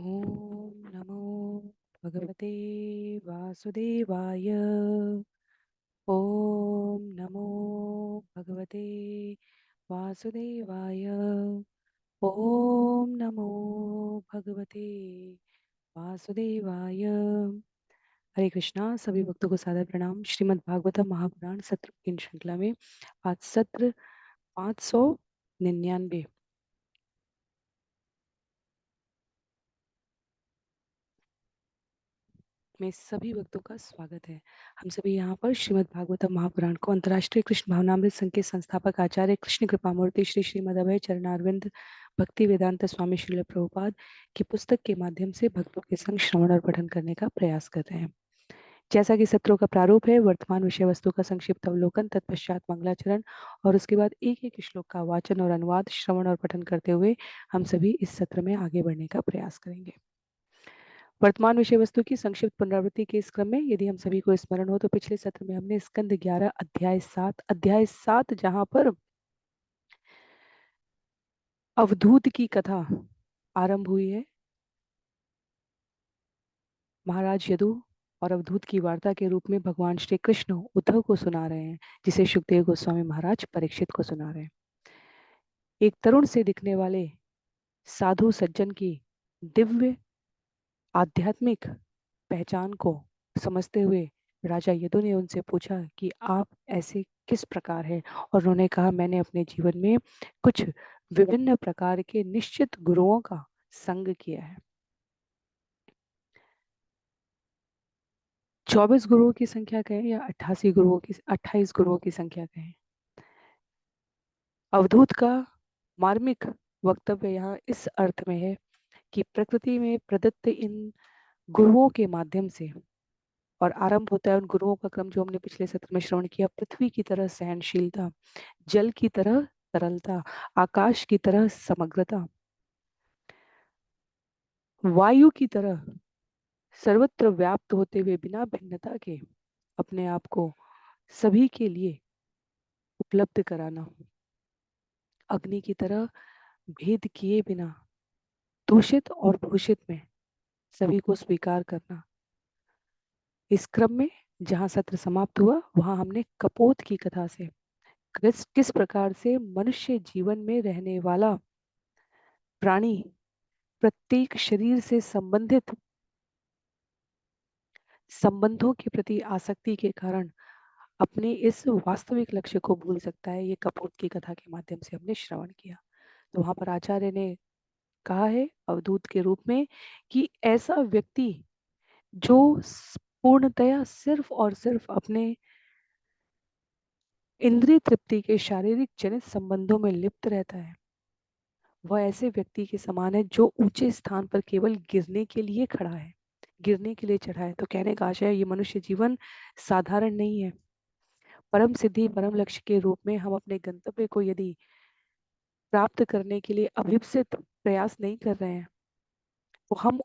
ॐ नमो भगवते वासुदेवाय। ॐ नमो भगवते वासुदेवाय। ॐ नमो भगवते वासुदेवाय। हरे कृष्णा। सभी भक्तों को सादर प्रणाम। श्रीमद् भागवतम महापुराण सत्र की श्रृंखला में आज सत्र 599 में सभी भक्तों का स्वागत है। हम सभी यहाँ पर श्रीमद् भागवतम महापुराण को अंतर्राष्ट्रीय कृष्ण भावनामृत संघ के संस्थापक आचार्य कृष्ण कृपामूर्ति श्री श्रीमद अभय चरणारविंद भक्ति वेदांत स्वामी श्रील प्रभुपाद की पुस्तक के माध्यम से भक्तों के संग श्रवण और पठन करने का प्रयास कर रहे हैं। जैसा कि सत्रों का प्रारूप है, वर्तमान विषय वस्तु का संक्षिप्त अवलोकन, तत्पश्चात मंगलाचरण और उसके बाद एक एक श्लोक का वाचन और अनुवाद, श्रवण और पठन करते हुए हम सभी इस सत्र में आगे बढ़ने का प्रयास करेंगे। वर्तमान विषय वस्तु की संक्षिप्त पुनरावृत्ति के इस क्रम में यदि हम सभी को स्मरण हो तो पिछले सत्र में हमने स्कंद 11 अध्याय 7 जहां पर अवधूत की कथा आरंभ हुई है। महाराज यदु और अवधूत की वार्ता के रूप में भगवान श्री कृष्ण उद्धव को सुना रहे हैं, जिसे सुखदेव गोस्वामी महाराज परीक्षित को सुना रहे हैं। एक तरुण से दिखने वाले साधु सज्जन की दिव्य आध्यात्मिक पहचान को समझते हुए राजा यदु ने उनसे पूछा कि आप ऐसे किस प्रकार हैं, और उन्होंने कहा मैंने अपने जीवन में कुछ विभिन्न प्रकार के निश्चित गुरुओं का संग किया है। 24 गुरुओं की संख्या कहें या 28 गुरुओं की संख्या कहें। अवधूत का मार्मिक वक्तव्य यहाँ इस अर्थ में है कि प्रकृति में प्रदत्त इन गुरुओं के माध्यम से, और आरंभ होता है उन गुरुओं का क्रम जो हमने पिछले सत्र में श्रवण किया। पृथ्वी की तरह सहनशीलता, जल की तरह तरलता, आकाश की तरह समग्रता, वायु की तरह सर्वत्र व्याप्त होते हुए बिना भिन्नता के अपने आप को सभी के लिए उपलब्ध कराना, अग्नि की तरह भेद किए बिना दूषित और भूषित में सभी को स्वीकार करना। इस क्रम में जहां सत्र समाप्त हुआ वहां हमने कपोत की कथा से किस प्रकार से मनुष्य जीवन में रहने वाला प्राणी प्रत्येक शरीर से संबंधित संबंधों के प्रति आसक्ति के कारण अपने इस वास्तविक लक्ष्य को भूल सकता है। ये कपोत की कथा के माध्यम से हमने श्रवण किया। तो वहां पर आचार्य ने कहा है अवधूत के रूप में कि ऐसा व्यक्ति जो पूर्णतया सिर्फ और सिर्फ अपने इंद्रिय तृप्ति के शारीरिक जनित संबंधों में लिप्त रहता है, वह ऐसे व्यक्ति के समान है जो ऊंचे स्थान पर केवल गिरने के लिए खड़ा है, गिरने के लिए चढ़ा है। तो कहने का आशय है ये मनुष्य जीवन साधारण नहीं है। परम सिद्धि परम लक्ष्य के रूप में हम अपने गंतव्य को यदि प्राप्त करने के लिए अभिप्सित प्रयास नहीं कर रहे हैं तो हम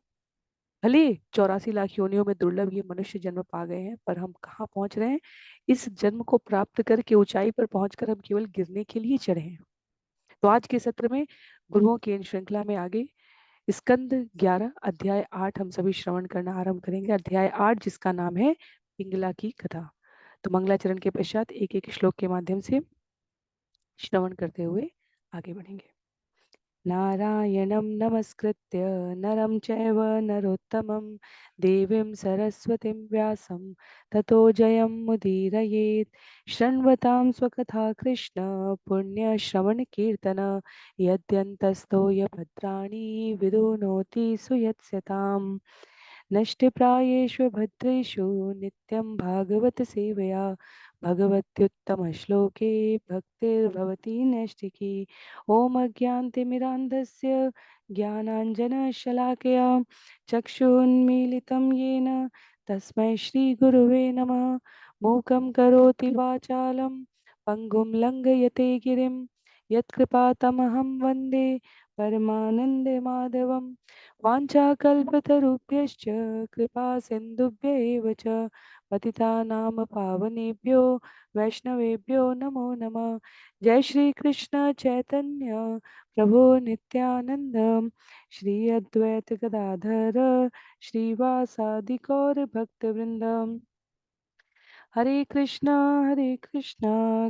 भले 84 लाख योनियों में दुर्लभ ये मनुष्य जन्म पा गए हैं, पर हम कहाँ पहुंच रहे हैं? इस जन्म को प्राप्त करके ऊंचाई पर पहुंचकर हम केवल गिरने के लिए चढ़े हैं। तो आज के सत्र में गुरुओं की इन श्रृंखला में आगे स्कंद 11 अध्याय 8 हम सभी श्रवण करना आरंभ करेंगे। अध्याय 8 जिसका नाम है पिंगला की कथा। तो मंगलाचरण के पश्चात एक एक श्लोक के माध्यम से श्रवण करते हुए आगे बढ़ेंगे। नारायणं नमस्कृत्य नरं चैव नरोत्तमं देवीं सरस्वतीं व्यासं ततो जयमुदीरयेत्। शृण्वतां स्वकथा कृष्ण पुण्यश्रवणकीर्तन यद्यन्तस्थो भद्राणि विदुनोति सुयत्स्यताम्। नष्टप्रायेषु भद्रेषु नित्यं भागवत सेवया भगवत्युत्तमश्लोके भक्तिर्भवति नैष्टिकी। ॐ अज्ञानतिमिरान्धस्य ज्ञानाञ्जनशलाकया चक्षुन्मीलितं येन तस्मै श्रीगुरुवे नमः। मूकं करोति वाचालं पङ्गुं लङ्घयते गिरिं यत्कृपातमहं वन्दे परमानन्दमाधवम्। वाञ्छाकल्पतरुभ्यश्च कृपा सिन्धुभ्य एव च पतितानां पावनेभ्यो वैष्णवेभ्यो नमो नमः। जय श्री कृष्ण चैतन्य प्रभु नित्यानंद श्री अद्वैत गदाधर श्रीवासादि गौर भक्तवृंद। हरे कृष्णा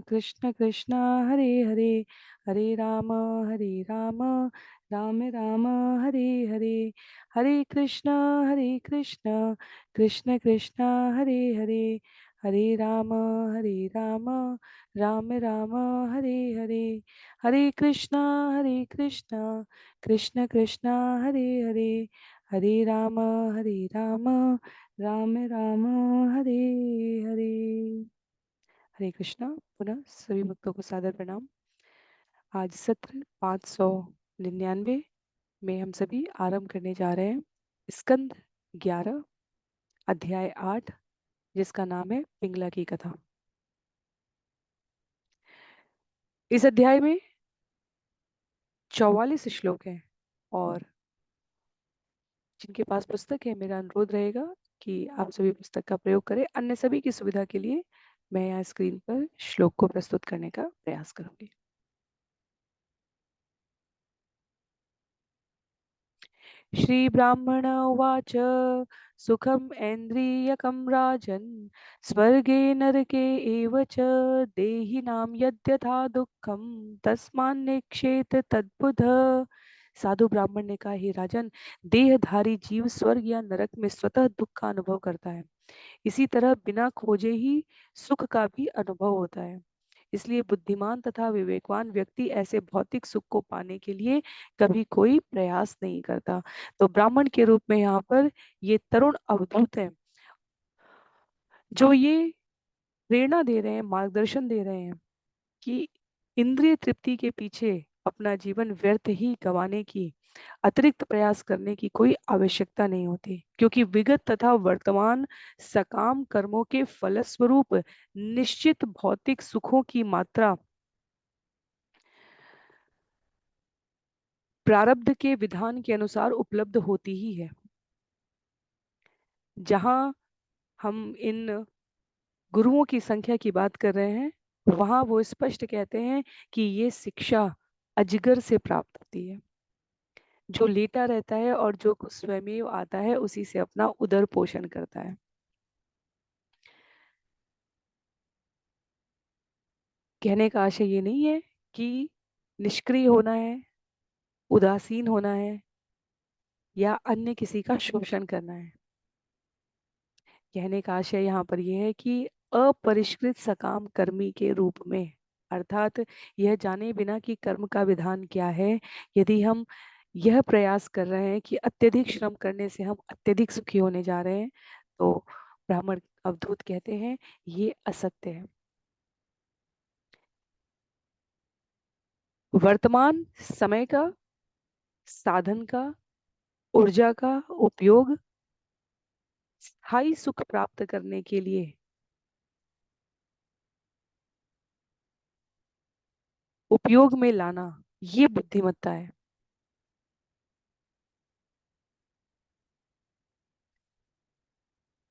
कृष्ण कृष्णा हरे हरे, हरे राम राम राम हरे हरे, हरे कृष्णा कृष्ण कृष्णा हरे हरे, हरे राम राम राम हरे हरे, हरे कृष्णा कृष्ण कृष्णा हरे हरे, हरे राम राम राम हरे हरे। हरे कृष्णा। पुनः सभी भक्तों को सादर प्रणाम। आज सत्र 599 में हम सभी आरंभ करने जा रहे हैं स्कंद 11 अध्याय 8, जिसका नाम है पिंगला की कथा। इस अध्याय में 44 श्लोक हैं और जिनके पास पुस्तक है मेरा अनुरोध रहेगा कि आप सभी पुस्तक का प्रयोग करें। अन्य सभी की सुविधा के लिए मैं यहाँ स्क्रीन पर श्लोक को प्रस्तुत करने का प्रयास करूंगी। श्रीब्राह्मण उवाच सुखम ऐन्द्रियकं राजन् स्वर्गे नरके एव च देहिनां यद्यथा दुःखं तस्मान्निक्षेत तद्बुध। साधु ब्राह्मण ने कहा, हे राजन, देहधारी जीव स्वर्ग या नरक में स्वतः दुख का अनुभव करता है। इसी तरह बिना खोजे ही सुख का भी अनुभव होता है। इसलिए बुद्धिमान तथा विवेकवान व्यक्ति ऐसे भौतिक सुख को पाने के लिए कभी कोई प्रयास नहीं करता। तो ब्राह्मण के रूप में यहाँ पर ये तरुण अवधूत है जो ये प्रेरणा दे रहे हैं, मार्गदर्शन दे रहे हैं कि इंद्रिय तृप्ति के पीछे अपना जीवन व्यर्थ ही गंवाने की, अतिरिक्त प्रयास करने की कोई आवश्यकता नहीं होती, क्योंकि विगत तथा वर्तमान सकाम कर्मों के फलस्वरूप निश्चित भौतिक सुखों की मात्रा प्रारब्ध के विधान के अनुसार उपलब्ध होती ही है। जहां हम इन गुरुओं की संख्या की बात कर रहे हैं, वहां वो स्पष्ट कहते हैं कि ये शिक्षा अजगर से प्राप्त होती है, जो लेटा रहता है और जो स्वयमेव आता है उसी से अपना उदर पोषण करता है। कहने का आशय ये नहीं है कि निष्क्रिय होना है, उदासीन होना है या अन्य किसी का शोषण करना है। कहने का आशय यहाँ पर यह है कि अपरिष्कृत सकाम कर्मी के रूप में, अर्थात यह जाने बिना कि कर्म का विधान क्या है, यदि हम यह प्रयास कर रहे हैं कि अत्यधिक श्रम करने से हम अत्यधिक सुखी होने जा रहे हैं, तो ब्राह्मण अवधूत कहते हैं ये असत्य है। वर्तमान समय का, साधन का, ऊर्जा का उपयोग स्थायी सुख प्राप्त करने के लिए उपयोग में लाना, ये बुद्धिमत्ता है।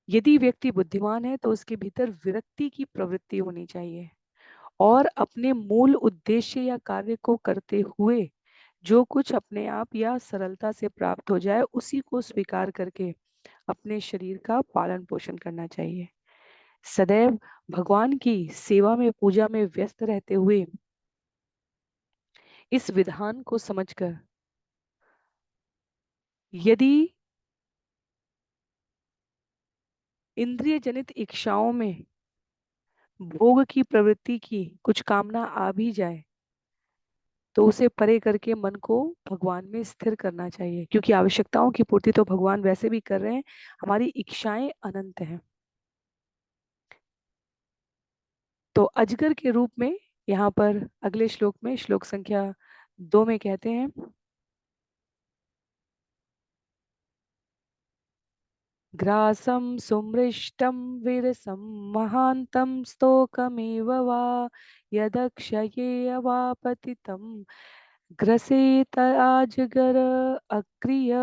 यदि व्यक्ति बुद्धिमान है तो उसके भीतर विरक्ति की प्रवृत्ति होनी चाहिए और अपने मूल उद्देश्य या कार्य को करते हुए जो कुछ अपने आप या सरलता से प्राप्त हो जाए उसी को स्वीकार करके अपने शरीर का पालन पोषण करना चाहिए। सदैव भगवान की सेवा में, पूजा में व्यस्त रहते हुए इस विधान को समझकर यदि इंद्रिय जनित इच्छाओं में भोग की प्रवृत्ति की कुछ कामना आ भी जाए तो उसे परे करके मन को भगवान में स्थिर करना चाहिए, क्योंकि आवश्यकताओं की पूर्ति तो भगवान वैसे भी कर रहे हैं, हमारी इच्छाएं अनंत हैं। तो अजगर के रूप में यहाँ पर अगले श्लोक में, श्लोक संख्या 2 में कहते हैं, ग्रासम सुमृष्टम विरसम महांतम स्तोकमेव वा यदक्षये अवापतितम ग्रसेत अजगर अक्रिय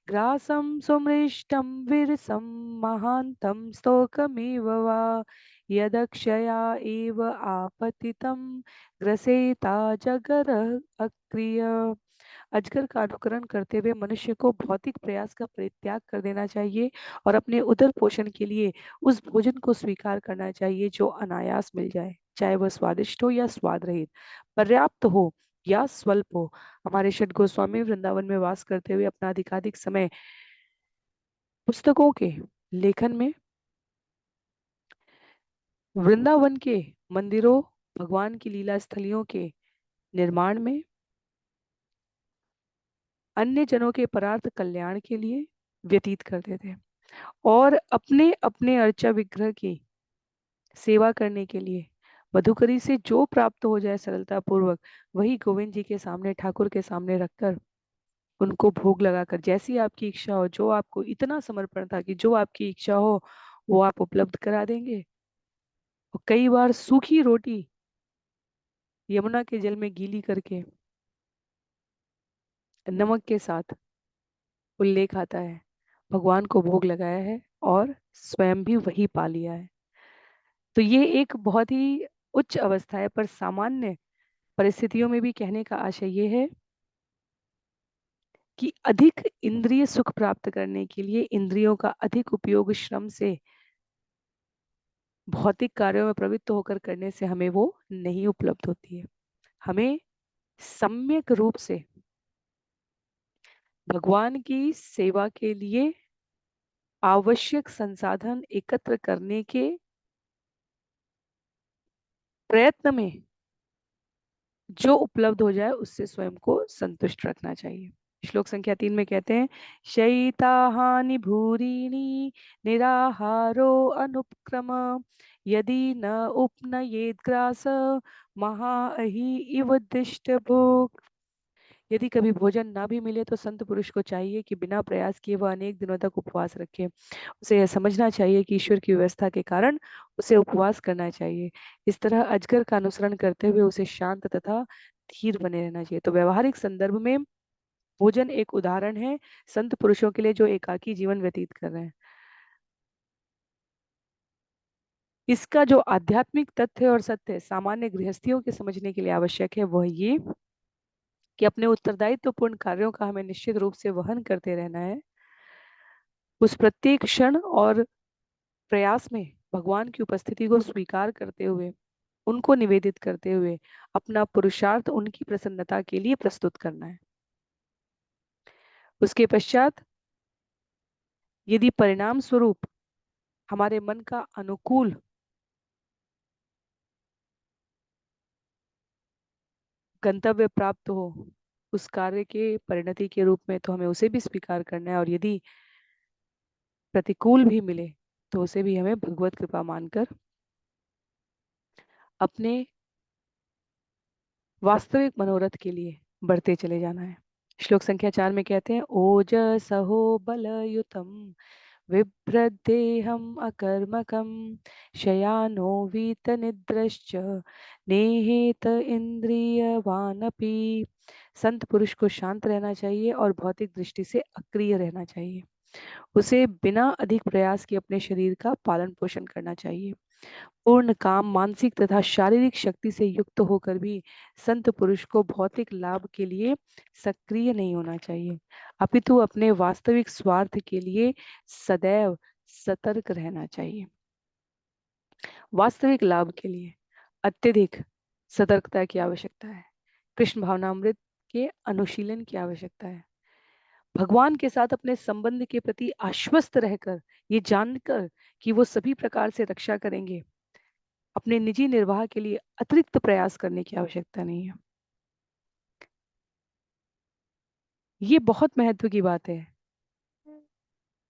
ग्रासं सुमृष्टं विरसं महान्तं स्तोकमिव वा यदक्षया एव आपतितं ग्रसेताजगर अक्रिय। अजगर का अनुकरण करते हुए मनुष्य को भौतिक प्रयास का परित्याग कर देना चाहिए और अपने उदर पोषण के लिए उस भोजन को स्वीकार करना चाहिए जो अनायास मिल जाए, चाहे वह स्वादिष्ट हो या स्वाद रहित, पर्याप्त हो या स्वल्प हो। हमारे षट गोस्वामी वृंदावन में वास करते हुए अपना अधिकाधिक समय पुस्तकों के लेखन में, वृंदावन के मंदिरों, भगवान की लीला स्थलियों के निर्माण में, अन्य जनों के परार्थ कल्याण के लिए व्यतीत करते थे और अपने अपने अर्चा विग्रह की सेवा करने के लिए मधुकरी से जो प्राप्त हो जाए सरलता पूर्वक वही गोविंद जी के सामने, ठाकुर के सामने रखकर उनको भोग लगाकर, जैसी आपकी इच्छा हो, जो आपको इतना समर्पण था कि जो आपकी इच्छा हो वो आप उपलब्ध करा देंगे। और कई बार सूखी रोटी यमुना के जल में गीली करके नमक के साथ उल्लेख आता है, भगवान को भोग लगाया है और स्वयं भी वही पा लिया है। तो ये एक बहुत ही उच्च अवस्था है, पर सामान्य परिस्थितियों में भी कहने का आशय ये है कि अधिक इंद्रिय सुख प्राप्त करने के लिए इंद्रियों का अधिक उपयोग श्रम से भौतिक कार्यों में प्रवृत्त होकर करने से हमें वो नहीं उपलब्ध होती है। हमें सम्यक रूप से भगवान की सेवा के लिए आवश्यक संसाधन एकत्र करने के प्रयत्न में जो उपलब्ध हो जाए उससे स्वयं को संतुष्ट रखना चाहिए। श्लोक संख्या 3 में कहते हैं, शयिताहानि भूरिणी निराहारो अनुपक्रम यदि न उपनयेद ग्रास महाअहि इव दिष्ट भोग। यदि कभी भोजन ना भी मिले तो संत पुरुष को चाहिए कि बिना प्रयास किए वह अनेक दिनों तक उपवास रखे। उसे यह समझना चाहिए कि ईश्वर की व्यवस्था के कारण उसे उपवास करना चाहिए। इस तरह अजगर का अनुसरण करते हुए उसे शांत तथा धीर बने रहना चाहिए। तो व्यवहारिक संदर्भ में भोजन एक उदाहरण है संत पुरुषों के लिए जो एकाकी जीवन व्यतीत कर रहे हैं। इसका जो आध्यात्मिक तथ्य और सत्य सामान्य गृहस्थियों के समझने के लिए आवश्यक है वह ये कि अपने उत्तरदायित्वपूर्ण कार्यों का हमें निश्चित रूप से वहन करते रहना है। उस प्रत्येक क्षण और प्रयास में भगवान की उपस्थिति को स्वीकार करते हुए, उनको निवेदित करते हुए अपना पुरुषार्थ उनकी प्रसन्नता के लिए प्रस्तुत करना है। उसके पश्चात यदि परिणाम स्वरूप हमारे मन का अनुकूल गंतव्य प्राप्त हो उस कार्य के परिणति के रूप में, तो हमें उसे भी स्वीकार करना है, और यदि प्रतिकूल भी मिले तो उसे भी हमें भगवत कृपा मानकर अपने वास्तविक मनोरथ के लिए बढ़ते चले जाना है। श्लोक संख्या 4 में कहते हैं, ओजसहो बलयुतम बिभ्रद्देहम् अकर्मकं शयानो वीतनिद्रश्च नेहेत इंद्रियवानपि। संत पुरुष को शांत रहना चाहिए और भौतिक दृष्टि से अक्रिय रहना चाहिए। उसे बिना अधिक प्रयास के अपने शरीर का पालन पोषण करना चाहिए। पूर्ण काम, मानसिक तथा शारीरिक शक्ति से युक्त होकर भी संत पुरुष को भौतिक लाभ के लिए सक्रिय नहीं होना चाहिए, अपितु अपने वास्तविक स्वार्थ के लिए सदैव सतर्क रहना चाहिए। वास्तविक लाभ के लिए अत्यधिक सतर्कता की आवश्यकता है। कृष्ण भावनामृत के अनुशीलन की आवश्यकता है। भगवान के साथ अपने संबंध के प्रति आश्वस्त रहकर, ये जानकर कि वो सभी प्रकार से रक्षा करेंगे, अपने निजी निर्वाह के लिए अतिरिक्त प्रयास करने की आवश्यकता नहीं है। ये बहुत महत्व की बात है।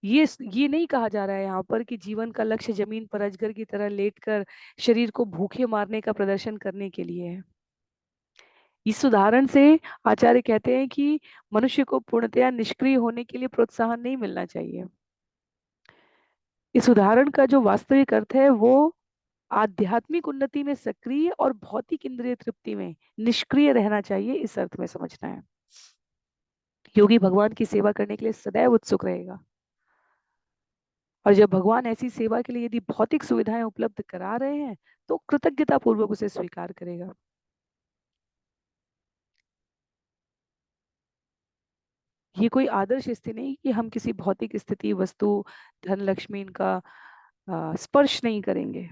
ये नहीं कहा जा रहा है यहाँ पर कि जीवन का लक्ष्य जमीन पर अजगर की तरह लेटकर शरीर को भूखे मारने का प्रदर्शन करने के लिए है। इस उदाहरण से आचार्य कहते हैं कि मनुष्य को पूर्णतया निष्क्रिय होने के लिए प्रोत्साहन नहीं मिलना चाहिए। इस उदाहरण का जो वास्तविक अर्थ है वो आध्यात्मिक उन्नति में सक्रिय और भौतिक इंद्रिय तृप्ति में निष्क्रिय रहना चाहिए, इस अर्थ में समझना है। योगी भगवान की सेवा करने के लिए सदैव उत्सुक रहेगा, और जब भगवान ऐसी सेवा के लिए यदि भौतिक सुविधाएं उपलब्ध करा रहे हैं तो कृतज्ञता पूर्वक उसे स्वीकार करेगा। ये कोई आदर्श स्थिति नहीं कि हम किसी भौतिक स्थिति, वस्तु, धन, लक्ष्मी इनका स्पर्श नहीं करेंगे।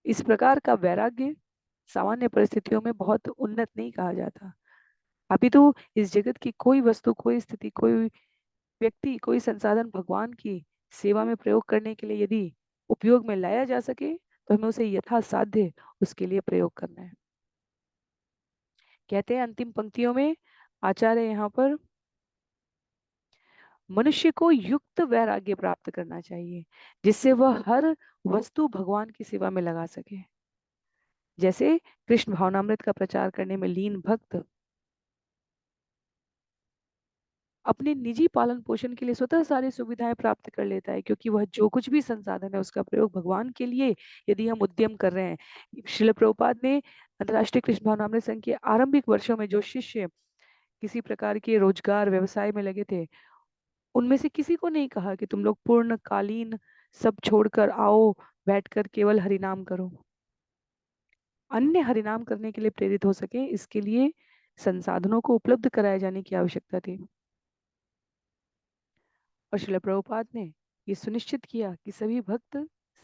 इस प्रकार का वैराग्य सामान्य परिस्थितियों में बहुत उन्नत नहीं कहा जाता। अभी तो इस जगत की कोई वस्तु, कोई स्थिति, कोई व्यक्ति, कोई संसाधन भगवान की सेवा में प्रयोग करने के लिए यदि उपयोग में लाया जा सके तो हमें उसे यथासाध्य उसके लिए प्रयोग करना है। कहते हैं अंतिम पंक्तियों में आचार्य यहाँ पर मनुष्य को युक्त वैराग्य प्राप्त करना चाहिए, जिससे वह हर वस्तु भगवान की सेवा में लगा सके। जैसे कृष्ण भावनामृत का प्रचार करने में लीन भक्त अपने निजी पालन पोषण के लिए स्वतः सारी सुविधाएं प्राप्त कर लेता है, क्योंकि वह जो कुछ भी संसाधन है उसका प्रयोग भगवान के लिए यदि हम उद्यम कर रहे हैं। श्रील प्रभुपाद ने अंतर्राष्ट्रीय कृष्ण भावनामृत संघ के आरंभिक वर्षों में जो शिष्य किसी प्रकार के रोजगार व्यवसाय में लगे थे, उनमें से किसी को नहीं कहा कि तुम लोग पूर्णकालीन सब छोड़कर आओ, बैठकर केवल हरिनाम करो। अन्य हरिनाम करने के लिए प्रेरित हो सके, इसके लिए संसाधनों को उपलब्ध कराए जाने की आवश्यकता थी। और श्रील प्रभुपाद ने ये सुनिश्चित किया कि सभी भक्त,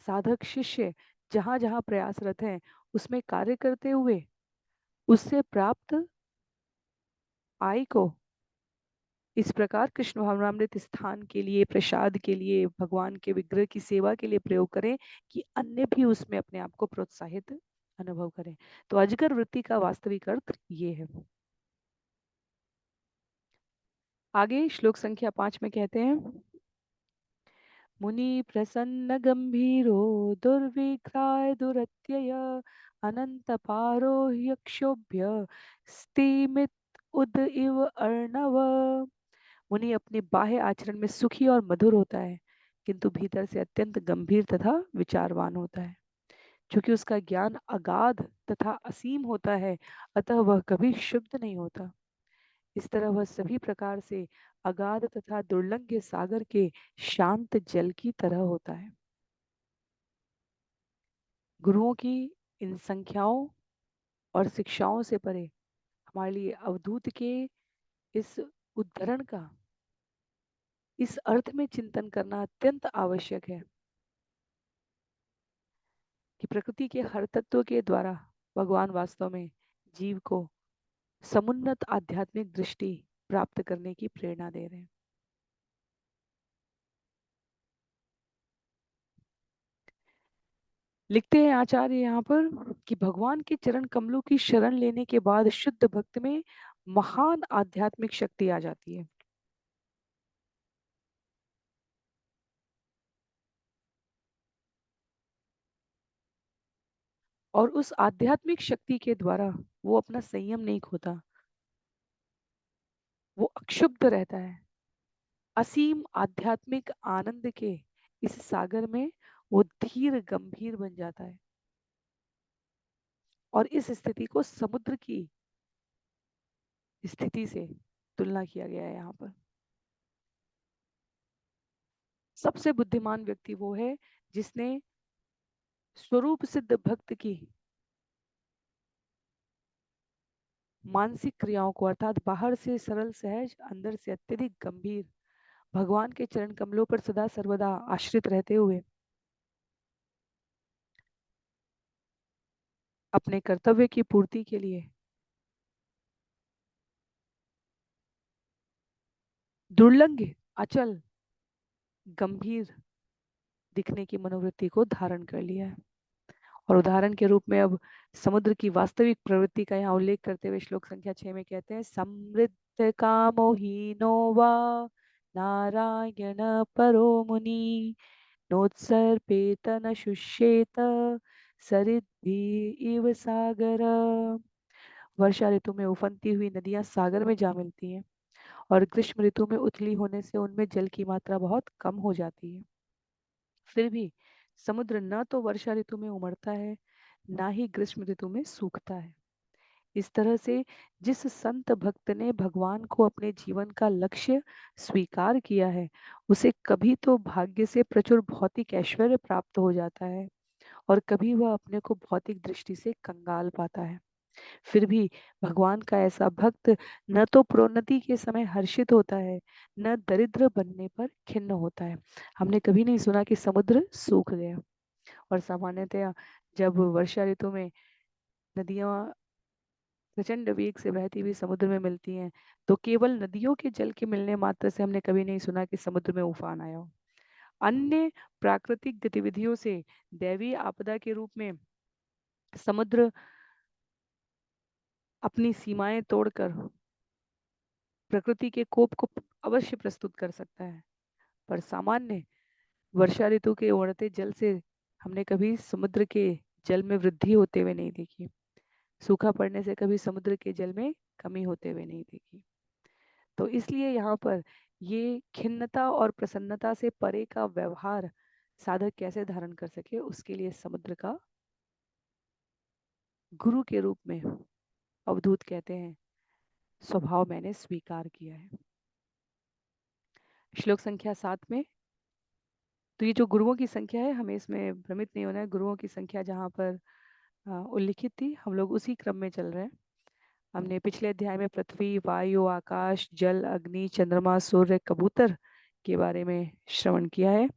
साधक, शिष्य जहां जहां प्रयासरत हैं उसमें कार्य करते हुए उससे प्राप्त आय को इस प्रकार कृष्ण भावनामृत स्थान के लिए, प्रसाद के लिए, भगवान के विग्रह की सेवा के लिए प्रयोग करें कि अन्य भी उसमें अपने आप को प्रोत्साहित अनुभव करें। तो अजगर वृत्ति का वास्तविक अर्थ ये है। आगे श्लोक संख्या 5 में कहते हैं, मुनि प्रसन्न गंभीरो दुर्विग्राय दुरत्यय अनंत पारो यक्षोभ्य स्तिमित उद इव अर्णव। मुनि अपने बाह्य आचरण में सुखी और मधुर होता है, किंतु भीतर से अत्यंत गंभीर तथा विचारवान होता है। क्योंकि उसका ज्ञान अगाध तथा असीम होता है, अतः वह कभी शुद्ध नहीं होता। इस तरह वह सभी प्रकार से अगाध तथा दुर्लंघ्य सागर के शांत जल की तरह होता है। गुरुओं की इन संख्याओं और शिक्षाओं से परे हमारे लिए अवधूत के इस उद्धरण का इस अर्थ में चिंतन करना अत्यंत आवश्यक है कि प्रकृति के हर तत्व के द्वारा भगवान वास्तव में जीव को समुन्नत आध्यात्मिक दृष्टि प्राप्त करने की प्रेरणा दे रहे हैं। लिखते हैं आचार्य यहाँ पर कि भगवान के चरण कमलों की शरण लेने के बाद शुद्ध भक्त में महान आध्यात्मिक शक्ति आ जाती है। और उस आध्यात्मिक शक्ति के द्वारा वो अपना संयम नहीं खोता, वो अक्षुब्ध रहता है। असीम आध्यात्मिक आनंद के इस सागर में वो धीर गंभीर बन जाता है। और इस स्थिति को समुद्र की स्थिति से तुलना किया गया है यहाँ पर। सबसे बुद्धिमान व्यक्ति वो है जिसने स्वरूप सिद्ध भक्त की मानसिक क्रियाओं को, अर्थात बाहर से सरल सहज, अंदर से अत्यधिक गंभीर भगवान के चरण कमलों पर सदा सर्वदा आश्रित रहते हुए अपने कर्तव्य की पूर्ति के लिए दुर्लंघ, अचल, गंभीर दिखने की मनोवृत्ति को धारण कर लिया है। और उदाहरण के रूप में अब समुद्र की वास्तविक प्रवृत्ति का यहाँ उल्लेख करते हुए श्लोक संख्या 6 में कहते हैं, समृद्ध कामो हीनो वा नारायण परो मुनि नोत्सर्पेत न शुष्येत सरिद्भि इव सागर। वर्षा ऋतु में उफनती हुई नदियां सागर में जा मिलती हैं, और ग्रीष्म ऋतु में उथली होने से उनमें जल की मात्रा बहुत कम हो जाती है। फिर भी समुद्र न तो वर्षा ऋतु में उमड़ता है, ना ही ग्रीष्म ऋतु में सूखता है। इस तरह से जिस संत भक्त ने भगवान को अपने जीवन का लक्ष्य स्वीकार किया है, उसे कभी तो भाग्य से प्रचुर भौतिक ऐश्वर्य प्राप्त हो जाता है और कभी वह अपने को भौतिक दृष्टि से कंगाल पाता है। फिर भी भगवान का ऐसा भक्त न तो प्रोन्नति के समय हर्षित होता है, न दरिद्र बनने पर खिन्न होता है। हमने कभी नहीं सुना कि समुद्र सूख गया। और सामान्यतया जब वर्षा ऋतु में नदियां प्रचंड वेग से बहती हुई समुद्र में मिलती हैं, तो केवल नदियों के जल के मिलने मात्र से हमने कभी नहीं सुना कि समुद्र में उफान आया हो। अन्य प्राकृतिक गतिविधियों से दैवीय आपदा के रूप में समुद्र अपनी सीमाएं तोड़कर प्रकृति के कोप को अवश्य प्रस्तुत कर सकता है, पर सामान्य वर्षा ऋतु के उमड़ते जल से हमने कभी समुद्र के जल में वृद्धि होते हुए नहीं देखी। सूखा पड़ने से कभी समुद्र के जल में कमी होते हुए नहीं देखी। तो इसलिए यहाँ पर ये खिन्नता और प्रसन्नता से परे का व्यवहार साधक कैसे धारण कर सके, उसके लिए समुद्र का गुरु के रूप में अवधूत कहते हैं स्वभाव मैंने स्वीकार किया है। श्लोक संख्या 7 में, तो ये जो गुरुओं की संख्या है, हमें इसमें भ्रमित नहीं होना है। गुरुओं की संख्या जहाँ पर उल्लिखित थी, हम लोग उसी क्रम में चल रहे हैं। हमने पिछले अध्याय में पृथ्वी, वायु, आकाश, जल, अग्नि, चंद्रमा, सूर्य, कबूतर के बारे में श्रवण किया है।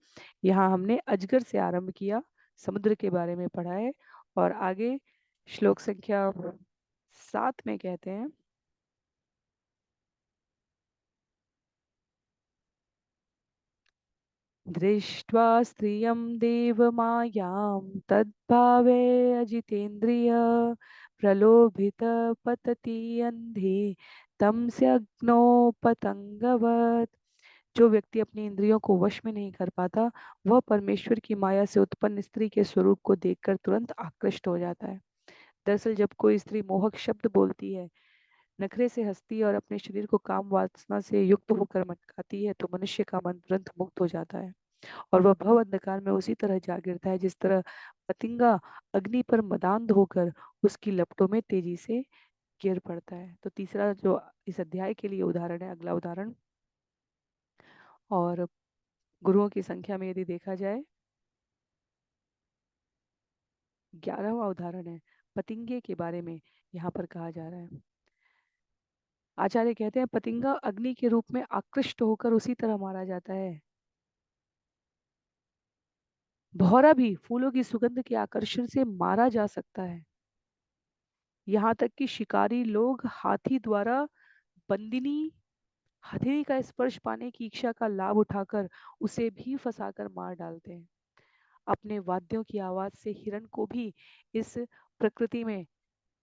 यहाँ हमने अजगर से आरंभ किया, समुद्र के बारे में पढ़ा है और आगे श्लोक संख्या 7 में कहते हैं, दृष्ट्वा स्त्रियं देवमायां तद्भावे अजितेन्द्रिय प्रलोभित पतति अंधे तमस्यग्नो पतंगवत। जो व्यक्ति अपनी इंद्रियों को वश में नहीं कर पाता, वह परमेश्वर की माया से उत्पन्न स्त्री के स्वरूप को देखकर तुरंत आकृष्ट हो जाता है। दरअसल जब कोई स्त्री मोहक शब्द बोलती है, नखरे से हंसती है और अपने शरीर को काम वासना से युक्त होकर मटकाती है, तो मनुष्य का मन तुरंत मुक्त हो जाता है और वह भव अंधकार में उसी तरह जा गिरता है जिस तरह पतिंगा अग्नि पर मदान्ध होकर उसकी लपटों में तेजी से गिर पड़ता है। तो तीसरा जो इस अध्याय के लिए उदाहरण है, अगला उदाहरण, और गुरुओं की संख्या में यदि देखा जाए 11वां उदाहरण है, पतिंगे के बारे में यहाँ पर कहा जा रहा है। आचार्य कहते हैं पतिंगा अग्नि के रूप में आकृष्ट होकर उसी तरह मारा जाता है। भौरा भी फूलों की सुगंध के आकर्षण से मारा जा सकता है। यहाँ तक कि शिकारी लोग हाथी द्वारा बंदिनी हथेली का स्पर्श पाने की इच्छा का लाभ उठाकर उसे भी फंसाकर मार डालते हैं। अपने वाद्यों की आवाज से हिरण को भी इस प्रकृति में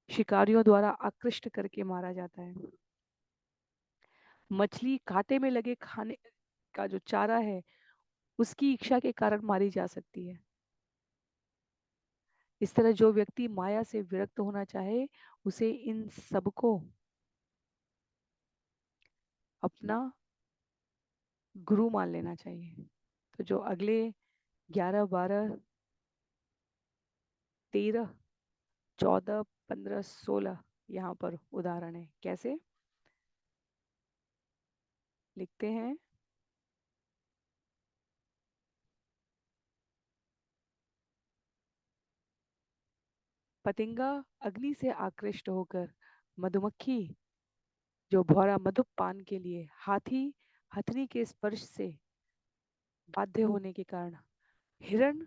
शिकारियों द्वारा आकृष्ट करके मारा जाता है। मछली कांटे में लगे खाने का जो चारा है, उसकी इच्छा के कारण मारी जा सकती है। इस तरह जो व्यक्ति माया से विरक्त होना चाहे, उसे इन सबको अपना गुरु मान लेना चाहिए। तो जो अगले 11, 12, 13, 14, 15, 16 यहाँ पर उदाहरण है। कैसे लिखते हैं, पतिंगा अग्नि से आकृष्ट होकर, मधुमक्खी जो भौरा मधु पान के लिए, हाथी हथनी के स्पर्श से बाध्य होने के कारण, हिरण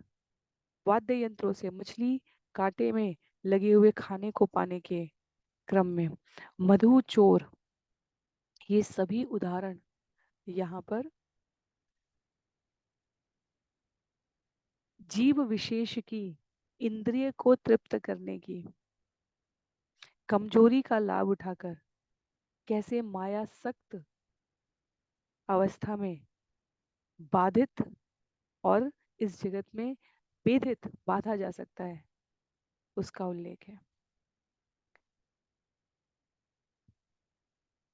वाद्य यंत्रों से, मछली कांटे में लगे हुए खाने को पाने के क्रम में, मधु चोर, ये सभी उदाहरण यहाँ पर जीव विशेष की इंद्रिय को तृप्त करने की कमजोरी का लाभ उठाकर कैसे माया सक्त अवस्था में बाधित और इस जगत में बेधित बांधा जा सकता है, उसका उल्लेख है।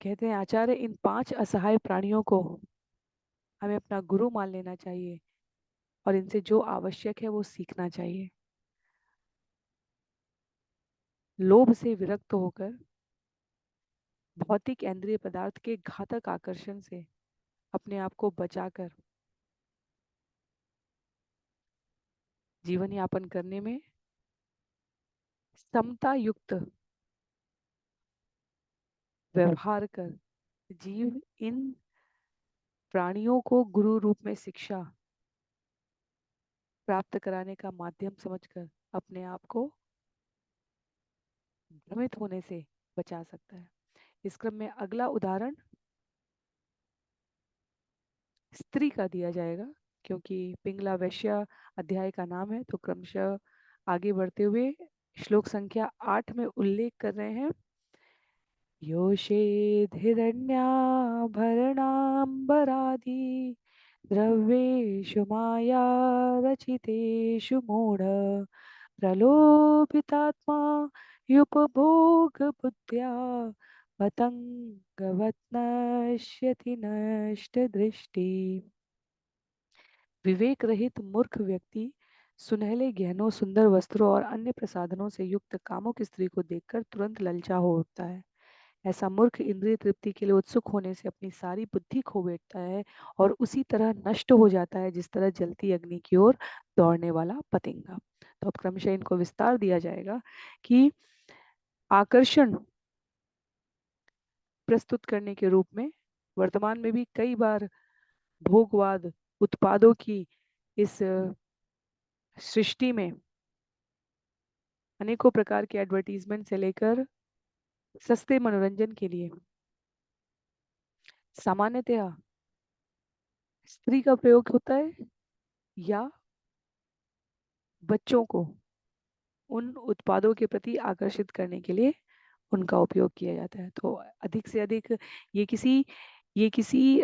कहते हैं आचार्य इन 5 असहाय प्राणियों को हमें अपना गुरु मान लेना चाहिए, और इनसे जो आवश्यक है वो सीखना चाहिए। लोभ से विरक्त होकर भौतिक इंद्रिय पदार्थ के घातक आकर्षण से अपने आप को बचाकर जीवन यापन करने में समता युक्त व्यवहार कर जीव इन प्राणियों को गुरु रूप में शिक्षा प्राप्त कराने का माध्यम समझकर अपने आप को भ्रमित होने से बचा सकता है। इस क्रम में अगला उदाहरण स्त्री का दिया जाएगा, क्योंकि पिंगला वैश्य अध्याय का नाम है, तो क्रमशः आगे बढ़ते हुए श्लोक संख्या 8 में उल्लेख कर रहे हैं। योषेद्हिरण्याभरणाम्बरादि द्रव्येषु माया रचितेषु मूढ प्रलोभितात्मा युपभोगबुद्ध्या पतंगवत् नश्यति नष्टदृष्टि। विवेक रहित मूर्ख व्यक्ति सुनहले गहनों, सुंदर वस्त्रों और अन्य प्रसाधनों से युक्त कामुक स्त्री को देखकर तुरंत ललचा हो उठता है। ऐसा मूर्ख इंद्रिय तृप्ति के लिए उत्सुक होने से अपनी सारी बुद्धि खो बैठता है और उसी तरह नष्ट हो जाता है जिस तरह जलती अग्नि की ओर दौड़ने वाला पतंगा। तो अब क्रमशः इनको विस्तार दिया जाएगा कि आकर्षण प्रस्तुत करने के रूप में वर्तमान में भी कई बार भोगवाद उत्पादों की इस सृष्टि में अनेकों प्रकार के एडवर्टीजमेंट से लेकर सस्ते मनोरंजन के लिए सामान्यतया स्त्री का प्रयोग होता है या बच्चों को उन उत्पादों के प्रति आकर्षित करने के लिए उनका उपयोग किया जाता है। तो अधिक से अधिक ये किसी ये किसी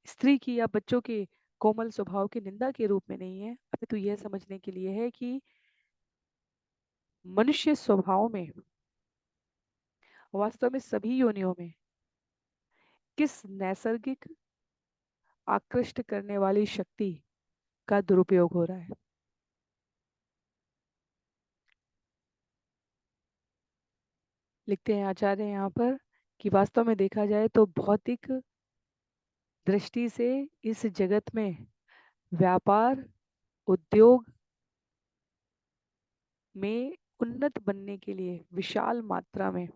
स्त्री की या बच्चों के कोमल स्वभाव की निंदा के रूप में नहीं है, अपितु यह समझने के लिए है कि मनुष्य स्वभाव में वास्तव में सभी योनियों में किस नैसर्गिक आकृष्ट करने वाली शक्ति का दुरुपयोग हो रहा है। लिखते हैं आचार्य यहाँ पर कि वास्तव में देखा जाए तो भौतिक दृष्टि से इस जगत में व्यापार उद्योग में उन्नत बनने के लिए विशाल मात्रा में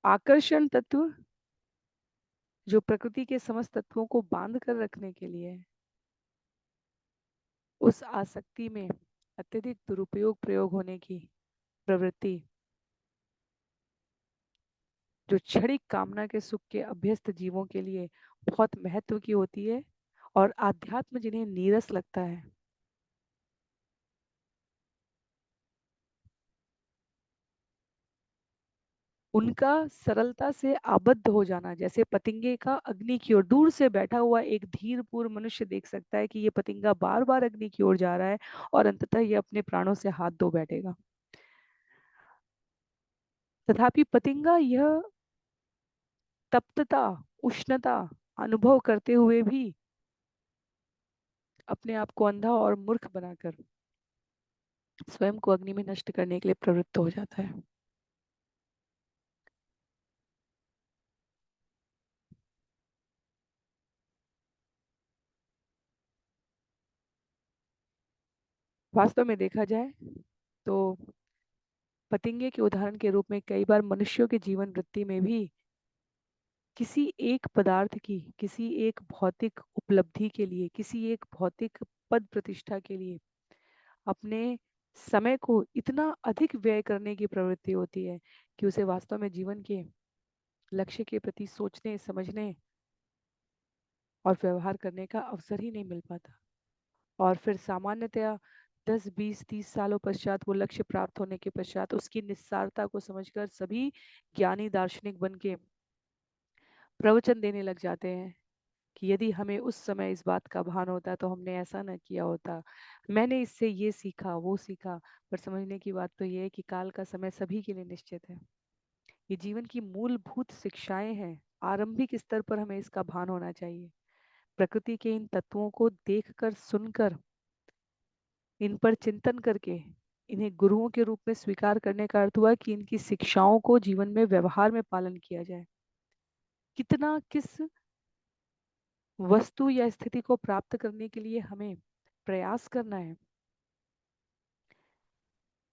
आकर्षण तत्व जो प्रकृति के समस्त तत्वों को बांध कर रखने के लिए है, उस आसक्ति में अत्यधिक दुरुपयोग प्रयोग होने की प्रवृत्ति जो क्षणिक कामना के सुख के अभ्यस्त जीवों के लिए बहुत महत्व की होती है और आध्यात्म जिन्हें नीरस लगता है, उनका सरलता से आबद्ध हो जाना, जैसे पतंगे का अग्नि की ओर दूर से बैठा हुआ एक धीर पूर्व मनुष्य देख सकता है कि ये पतंगा बार बार अग्नि की ओर जा रहा है और अंततः ये अपने प्राणों से हाथ धो बैठेगा। तथापि पतंगा यह तप्तता उष्णता अनुभव करते हुए भी अपने आप को अंधा और मूर्ख बनाकर स्वयं को अग्नि में नष्ट करने के लिए प्रवृत्त हो जाता है। वास्तव में देखा जाए तो पतंगे के उदाहरण के रूप में कई बार मनुष्यों के जीवन वृत्ति में भी किसी एक पदार्थ की, किसी एक भौतिक उपलब्धि के लिए, किसी एक भौतिक पद प्रतिष्ठा के लिए अपने समय को इतना अधिक व्यय करने की प्रवृत्ति होती है कि उसे वास्तव में जीवन के लक्ष्य के प्रति सोचने, समझने और व्यवहार करने का अवसर ही नहीं मिल पाता। और फिर सामान्यतया 10, 20, 30 सालों पश्चात वो लक्ष्य प्राप्त होने के पश्चात उसकी निस्सारता को समझकर सभी ज्ञानी दार्शनिक बन के प्रवचन देने लग जाते हैं कि यदि हमें उस समय इस बात का भान होता तो हमने ऐसा न किया होता, मैंने इससे ये सीखा वो सीखा। पर समझने की बात तो ये है कि काल का समय सभी के लिए निश्चित है। ये जीवन की मूलभूत शिक्षाएं हैं आरंभिक स्तर पर हमें इसका भान होना चाहिए। प्रकृति के इन तत्वों को देखकर, सुनकर, इन पर चिंतन करके इन्हें गुरुओं के रूप में स्वीकार करने का अर्थ हुआ कि इनकी शिक्षाओं को जीवन में, व्यवहार में पालन किया जाए। कितना, किस वस्तु या स्थिति को प्राप्त करने के लिए हमें प्रयास करना है,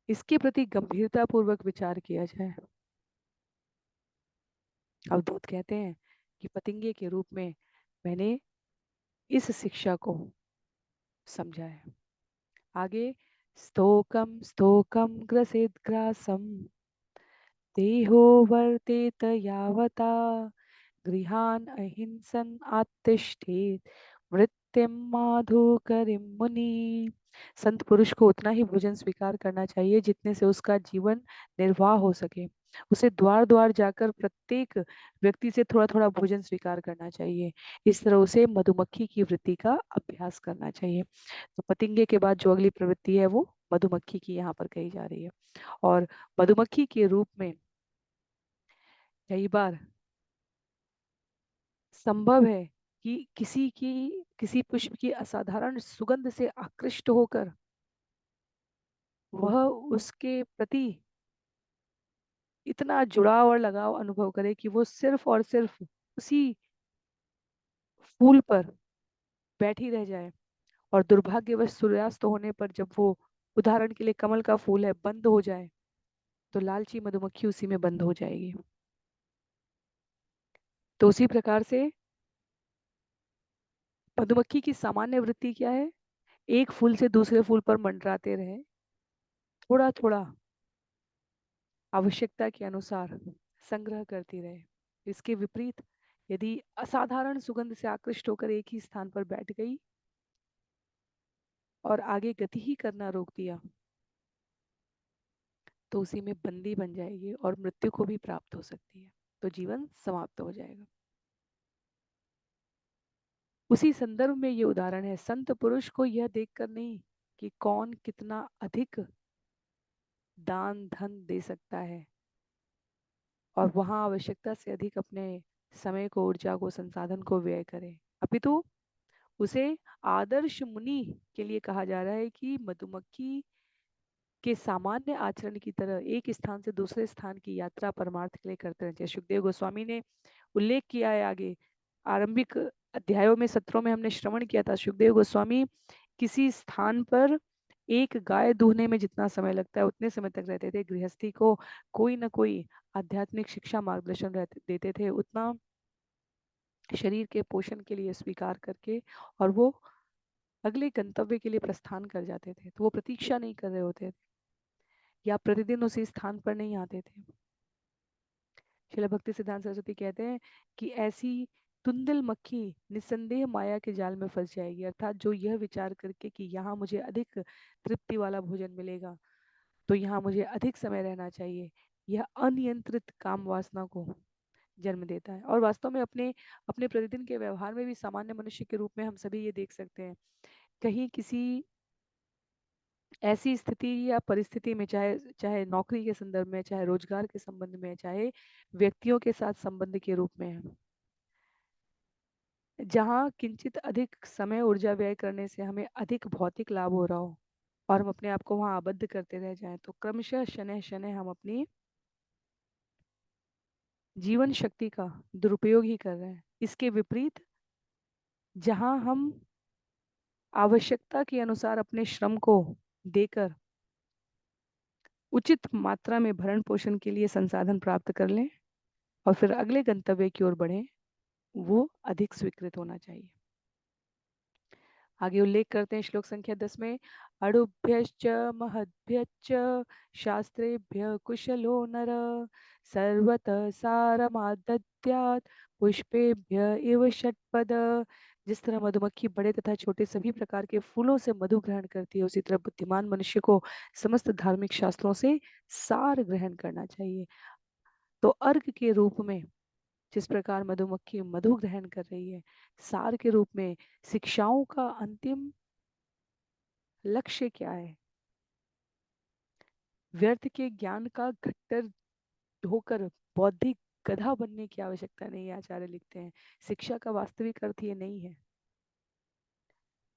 इसके प्रति गंभीरता पूर्वक विचार किया जाए। अवधूत कहते हैं कि पतंगे के रूप में मैंने इस शिक्षा को समझा है। आगे, स्तोकम स्तोकम ग्रसेत ग्रासम देहो वर्तेत यावता गृहान अहिंसन आत्तिष्ठेत वृत्तिम माधुकरिम मुनि। संत पुरुष को उतना ही भोजन स्वीकार करना चाहिए जितने से उसका जीवन निर्वाह हो सके। उसे द्वार द्वार जाकर प्रत्येक व्यक्ति से थोड़ा थोड़ा भोजन स्वीकार करना चाहिए। इस तरह उसे मधुमक्खी की वृत्ति का अभ्यास करना चाहिए। तो पतंगे के बाद जो अगली प्रवृत्ति है वो मधुमक्खी की यहाँ पर कही जा रही है। और मधुमक्खी के रूप में कई बार संभव है कि किसी पुष्प की असाधारण सुगंध से आकृष्ट होकर वह उसके प्रति इतना जुड़ाव और लगाव अनुभव करे कि वो सिर्फ और सिर्फ उसी फूल पर बैठी रह जाए। और दुर्भाग्यवश सूर्यास्त होने पर जब वो, उदाहरण के लिए कमल का फूल है, बंद हो जाए तो लालची मधुमक्खी उसी में बंद हो जाएगी। तो उसी प्रकार से मधुमक्खी की सामान्य वृत्ति क्या है? एक फूल से दूसरे फूल पर मंडराते रहे, थोड़ा थोड़ा आवश्यकता के अनुसार संग्रह करती रहे। इसके विपरीत यदि असाधारण सुगंध से आकृष्ट होकर एक ही स्थान पर बैठ गई और आगे गति ही करना रोक दिया तो उसी में बंदी बन जाएगी और मृत्यु को भी प्राप्त हो सकती है, तो जीवन समाप्त हो जाएगा। उसी संदर्भ में ये उदाहरण है। संत पुरुष को यह देखकर नहीं कि कौन कितना अधिक दान धन दे सकता है और वहां आवश्यकता से अधिक अपने समय को, ऊर्जा को, संसाधन को व्यय करे, अपितु उसे आदर्श मुनि के लिए कहा जा रहा है कि मधुमक्खी के सामान्य आचरण की तरह एक स्थान से दूसरे स्थान की यात्रा परमार्थ के लिए करते रहते हैं। सुखदेव गोस्वामी ने उल्लेख किया है आगे आरंभिक अध्यायों में, सत्रों में हमने श्रवण किया था। सुखदेव गोस्वामी किसी स्थान पर एक गाय दूहने में जितना समय लगता है उतने समय तक रहते थे। गृहस्थी को कोई ना कोई आध्यात्मिक शिक्षा, मार्गदर्शन देते थे, उतना शरीर के पोषण के लिए स्वीकार करके और वो अगले गंतव्य के लिए प्रस्थान कर जाते थे। तो वो प्रतीक्षा नहीं कर रहे होते थे या प्रतिदिन उसी स्थान पर नहीं आते थे। श्रील भक्ति सिद्धांत सरस्वती कहते हैं कि ऐसी तुंदिल मक्खी निस्संदेह माया के जाल में फंस जाएगी, अर्थात जो यह विचार करके कि यहाँ मुझे अधिक तृप्ति वाला भोजन मिलेगा तो यहाँ मुझे अधिक समय रहना चाहिए, यह अनियंत्रित काम वासना को जन्म देता है। और वास्तव में अपने अपने प्रतिदिन के व्यवहार में भी सामान्य मनुष्य के रूप में हम सभी ये देख सकते हैं। कहीं किसी ऐसी स्थिति या परिस्थिति में, चाहे चाहे नौकरी के संदर्भ में, चाहे रोजगार के संबंध में, चाहे व्यक्तियों के साथ संबंध के रूप में, जहाँ किंचित अधिक समय, ऊर्जा व्यय करने से हमें अधिक भौतिक लाभ हो रहा हो और हम अपने आप को वहां आबद्ध करते रह जाएं, तो क्रमशः शनैः शनैः हम अपनी जीवन शक्ति का दुरुपयोग ही कर रहे हैं। इसके विपरीत जहां हम आवश्यकता के अनुसार अपने श्रम को देकर उचित मात्रा में भरण पोषण के लिए संसाधन प्राप्त कर लें और फिर अगले गंतव्य की ओर बढ़ें, वो अधिक स्वीकृत होना चाहिए। आगे उल्लेख करते हैं श्लोक संख्या 10 में, अणुभ्यश्च महद्भ्यश्च शास्त्रेभ्य कुशलो नर सर्वतः सारमादद्यात् पुष्पेभ्य इव षट्पद। जिस तरह मधुमक्खी बड़े तथा छोटे सभी प्रकार के फूलों से मधु ग्रहण करती है, उसी तरह बुद्धिमान मनुष्य को समस्त धार्मिक शास्त्रों से सार ग्रहण करना चाहिए। तो अर्घ के रूप में जिस प्रकार मधुमक्खी मधु ग्रहण कर रही है, सार के रूप में शिक्षाओं का अंतिम लक्ष्य क्या है? व्यर्थ के ज्ञान का गट्टर ढोकर बौद्धिक गधा बनने की आवश्यकता नहीं है, आचार्य लिखते हैं। शिक्षा का वास्तविक अर्थ ये नहीं है।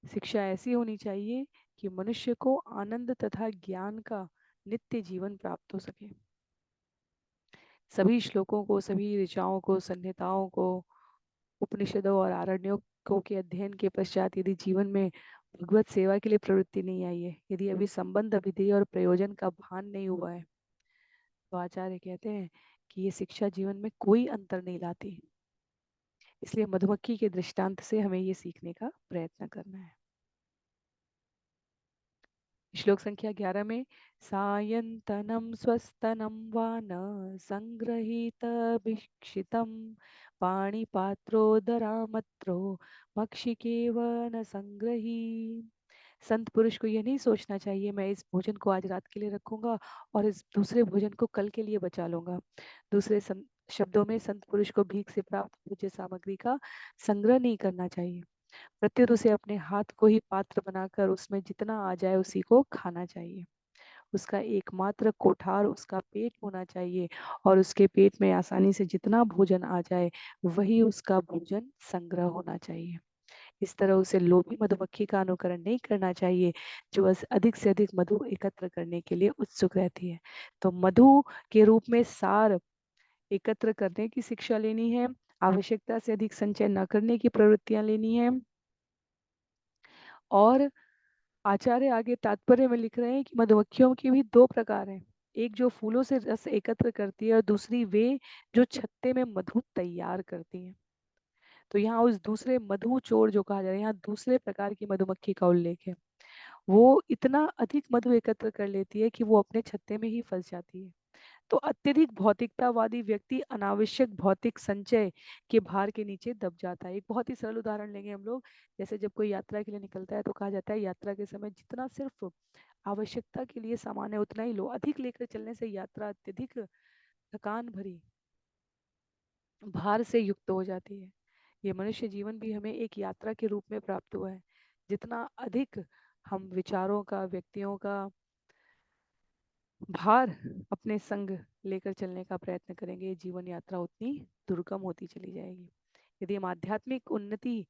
शिक्षा ऐसी होनी चाहिए कि मनुष्य को आनंद तथा ज्ञान का नित्य जीवन प्राप्त हो सके। सभी श्लोकों को, सभी ऋचाओं को, संहिताओं को, उपनिषदों और आरण्यों के अध्ययन के पश्चात यदि जीवन में भगवत सेवा के लिए प्रवृत्ति नहीं आई है, यदि अभी संबंध, विधि और प्रयोजन का भान नहीं हुआ है, तो आचार्य कहते हैं कि ये शिक्षा जीवन में कोई अंतर नहीं लाती। इसलिए मधुमक्खी के दृष्टांत से हमें ये सीखने का प्रयत्न करना है। श्लोक संख्या 11 में सायंतनम स्वस्तनम वान संग्रहीत भिक्षितम पाणिपात्रोदरामत्रो मक्षिकेव न संग्रही। संत पुरुष को ये नहीं सोचना चाहिए मैं इस भोजन को आज रात के लिए रखूंगा और इस दूसरे भोजन को कल के लिए बचा लूंगा। दूसरे शब्दों में संत पुरुष को भीख से प्राप्त भोज्य सामग्री का संग्रह नहीं करना चाहिए। प्रत्युत उसे अपने हाथ को ही पात्र बनाकर उसमें जितना आ जाए उसी को खाना चाहिए। उसका एकमात्र कोठार उसका पेट होना चाहिए और उसके पेट में आसानी से जितना भोजन आ जाए वही उसका भोजन संग्रह होना चाहिए। इस तरह उसे लोभी मधुमक्खी का अनुकरण नहीं करना चाहिए जो अधिक से अधिक मधु एकत्र करने के लिए उत्सुक रहती है। तो मधु के रूप में सार एकत्र करने की शिक्षा लेनी है, आवश्यकता से अधिक संचय न करने की प्रवृत्तियां लेनी है। और आचार्य आगे तात्पर्य में लिख रहे हैं कि मधुमक्खियों के भी दो प्रकार हैं। एक जो फूलों से रस एकत्र करती है और दूसरी वे जो छत्ते में मधु तैयार करती हैं। तो यहाँ उस दूसरे मधु चोर जो कहा जा रहा है, यहाँ दूसरे प्रकार की मधुमक्खी का उल्लेख है। वो इतना अधिक मधु एकत्र कर लेती है कि वो अपने छत्ते में ही फंस जाती है। तो अत्यधिक भौतिकतावादी व्यक्ति अनावश्यक भौतिक संचय के भार के नीचे दब जाता है। एक बहुत ही सरल उदाहरण लेंगे हम लोग। जैसे जब कोई यात्रा के लिए निकलता है तो कहा जाता है यात्रा के समय जितना सिर्फ आवश्यकता के लिए सामान है उतना ही लो। अधिक लेकर चलने से यात्रा अत्यधिक थकान भरी, भार से युक्त हो जाती है। ये मनुष्य जीवन भी हमें एक यात्रा के रूप में प्राप्त हुआ है। जितना अधिक हम विचारों का, व्यक्तियों का भार अपने संग लेकर चलने का प्रयत्न करेंगे, जीवन यात्रा उतनी दुर्गम होती चली जाएगी। यदि हम आध्यात्मिक उन्नति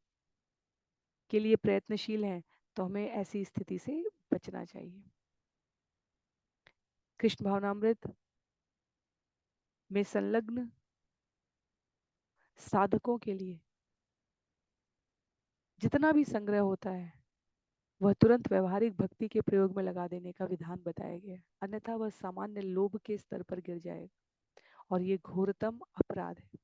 के लिए प्रयत्नशील हैं तो हमें ऐसी स्थिति से बचना चाहिए। कृष्ण भावनामृत में संलग्न साधकों के लिए जितना भी संग्रह होता है वह तुरंत व्यवहारिक भक्ति के प्रयोग में लगा देने का विधान बताया गया है, अन्यथा वह सामान्य लोभ के स्तर पर गिर जाएगा और ये घोरतम अपराध है।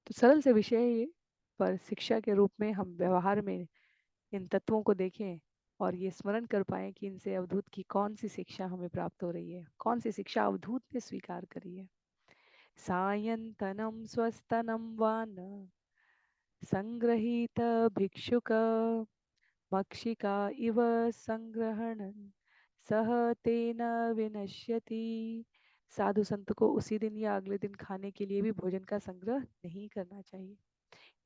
तो सरल से विषय है ये, पर शिक्षा के रूप में हम व्यवहार में इन तत्वों को देखें और ये स्मरण कर पाए कि इनसे अवधूत की कौन सी शिक्षा हमें प्राप्त हो रही है, कौन सी शिक्षा अवधूत ने स्वीकार करी है। सायंतनम स्वस्तनम वान संग्रहीत भिक्षुक मक्षिका इव संग्रहण सह तेन विनश्यति। साधु संत को उसी दिन या अगले दिन खाने के लिए भी भोजन का संग्रह नहीं करना चाहिए।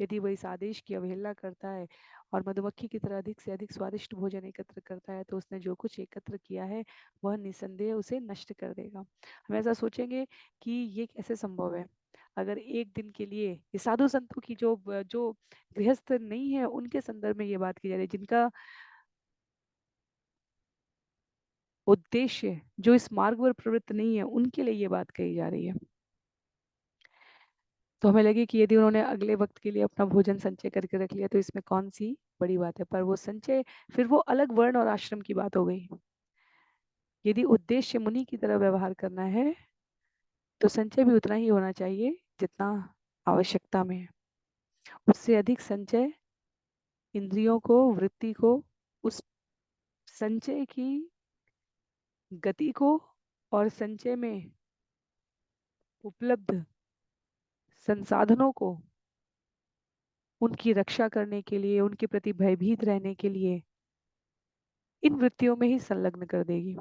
यदि वह इस आदेश की अवहेलना करता है और मधुमक्खी की तरह अधिक से अधिक स्वादिष्ट भोजन एकत्र करता है तो उसने जो कुछ एकत्र किया है वह निसंदेह उसे नष्ट कर देगा। हम ऐसा सोचेंगे कि ये कैसे संभव है। अगर एक दिन के लिए ये साधु संतों की जो जो गृहस्थ नहीं है उनके संदर्भ में ये बात की जा रही है, जिनका उद्देश्य जो इस मार्ग पर प्रवृत्त नहीं है उनके लिए ये बात कही जा रही है। तो हमें लगे कि यदि उन्होंने अगले वक्त के लिए अपना भोजन संचय करके रख लिया तो इसमें कौन सी बड़ी बात है, पर वो संचय फिर वो अलग वर्ण और आश्रम की बात हो गई। यदि उद्देश्य मुनि की तरह व्यवहार करना है तो संचय भी उतना ही होना चाहिए जितना आवश्यकता में है। उससे अधिक संचय इंद्रियों को, वृत्ति को, उस संचय की गति को और संचय में उपलब्ध संसाधनों को उनकी रक्षा करने के लिए, उनके प्रति भयभीत रहने के लिए इन वृत्तियों में ही संलग्न कर देगी।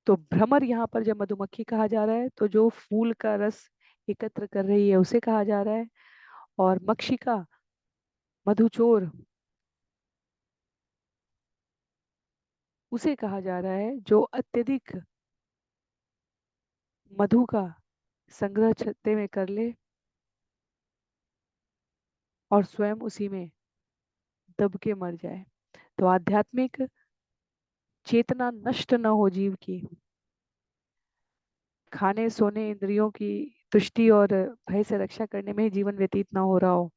तो भ्रमर यहाँ पर जब मधुमक्खी कहा जा रहा है तो जो फूल का रस एकत्र कर रही है उसे कहा जा रहा है, और मक्षिका, मधुचोर उसे कहा जा रहा है जो अत्यधिक मधु का संग्रह छत्ते में कर ले और स्वयं उसी में दब के मर जाए। तो आध्यात्मिक चेतना नष्ट न हो जीव की, खाने सोने इंद्रियों की तुष्टि और भय से रक्षा करने में ही जीवन व्यतीत ना हो रहा हो,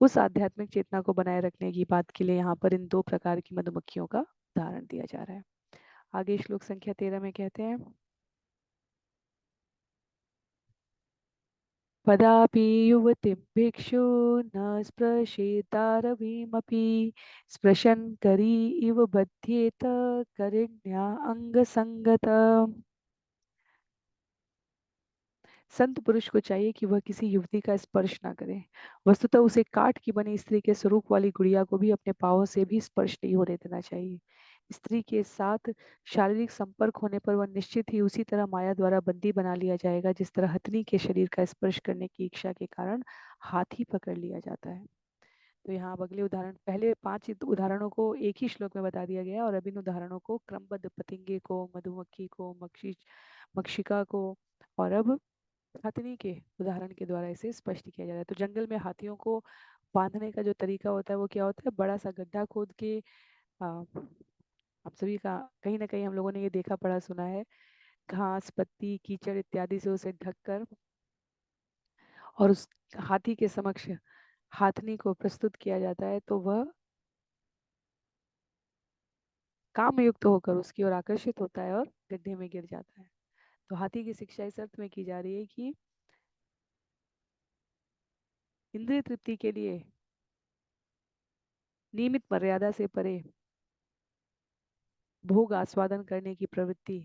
उस आध्यात्मिक चेतना को बनाए रखने की बात के लिए यहाँ पर इन दो प्रकार की मधुमक्खियों का उदाहरण दिया जा रहा है। आगे श्लोक संख्या 13 में कहते हैं, कदापि युवतिं भिक्षु न स्पृशेतारविमपि स्पृशन् करी इव बध्येत करिण्या अंगसंगत। संत पुरुष को चाहिए कि वह किसी युवती का स्पर्श ना करे। वस्तुतः उसे काठ की बनी स्त्री के स्वरूप वाली गुड़िया को भी अपने पांवों से भी स्पर्श नहीं होने देना चाहिए। स्त्री के साथ शारीरिक संपर्क होने पर वह निश्चित ही उसी तरह माया द्वारा बंदी बना लिया जाएगा जिस तरह हथनी के शरीर का स्पर्श करने की इच्छा के कारण हाथी पकड़ लिया जाता है। तो यहाँ अब अगले उदाहरण, पहले 5 उदाहरणों को एक ही श्लोक में बता दिया गया और अब इन उदाहरणों को क्रमबद्ध, पतंगे को, मधुमक्खी को, मक्षिका को और अब हथनी के उदाहरण के द्वारा इसे स्पष्ट किया जा रहा है। तो जंगल में हाथियों को बांधने का जो तरीका होता है वो क्या होता है, बड़ा सा गड्ढा खोद के आप सभी का कहीं ना कहीं हम लोगों ने ये देखा पढ़ा सुना है, घास पत्ती कीचड़ इत्यादि से उसे ढककर और उस हाथी के समक्ष हाथनी को प्रस्तुत किया जाता है तो वह काम युक्त होकर उसकी ओर आकर्षित होता है और गड्ढे में गिर जाता है। तो हाथी की शिक्षा इस अर्थ में की जा रही है कि इंद्रिय तृप्ति के लिए नियमित मर्यादा से परे भोग आस्वादन करने की प्रवृत्ति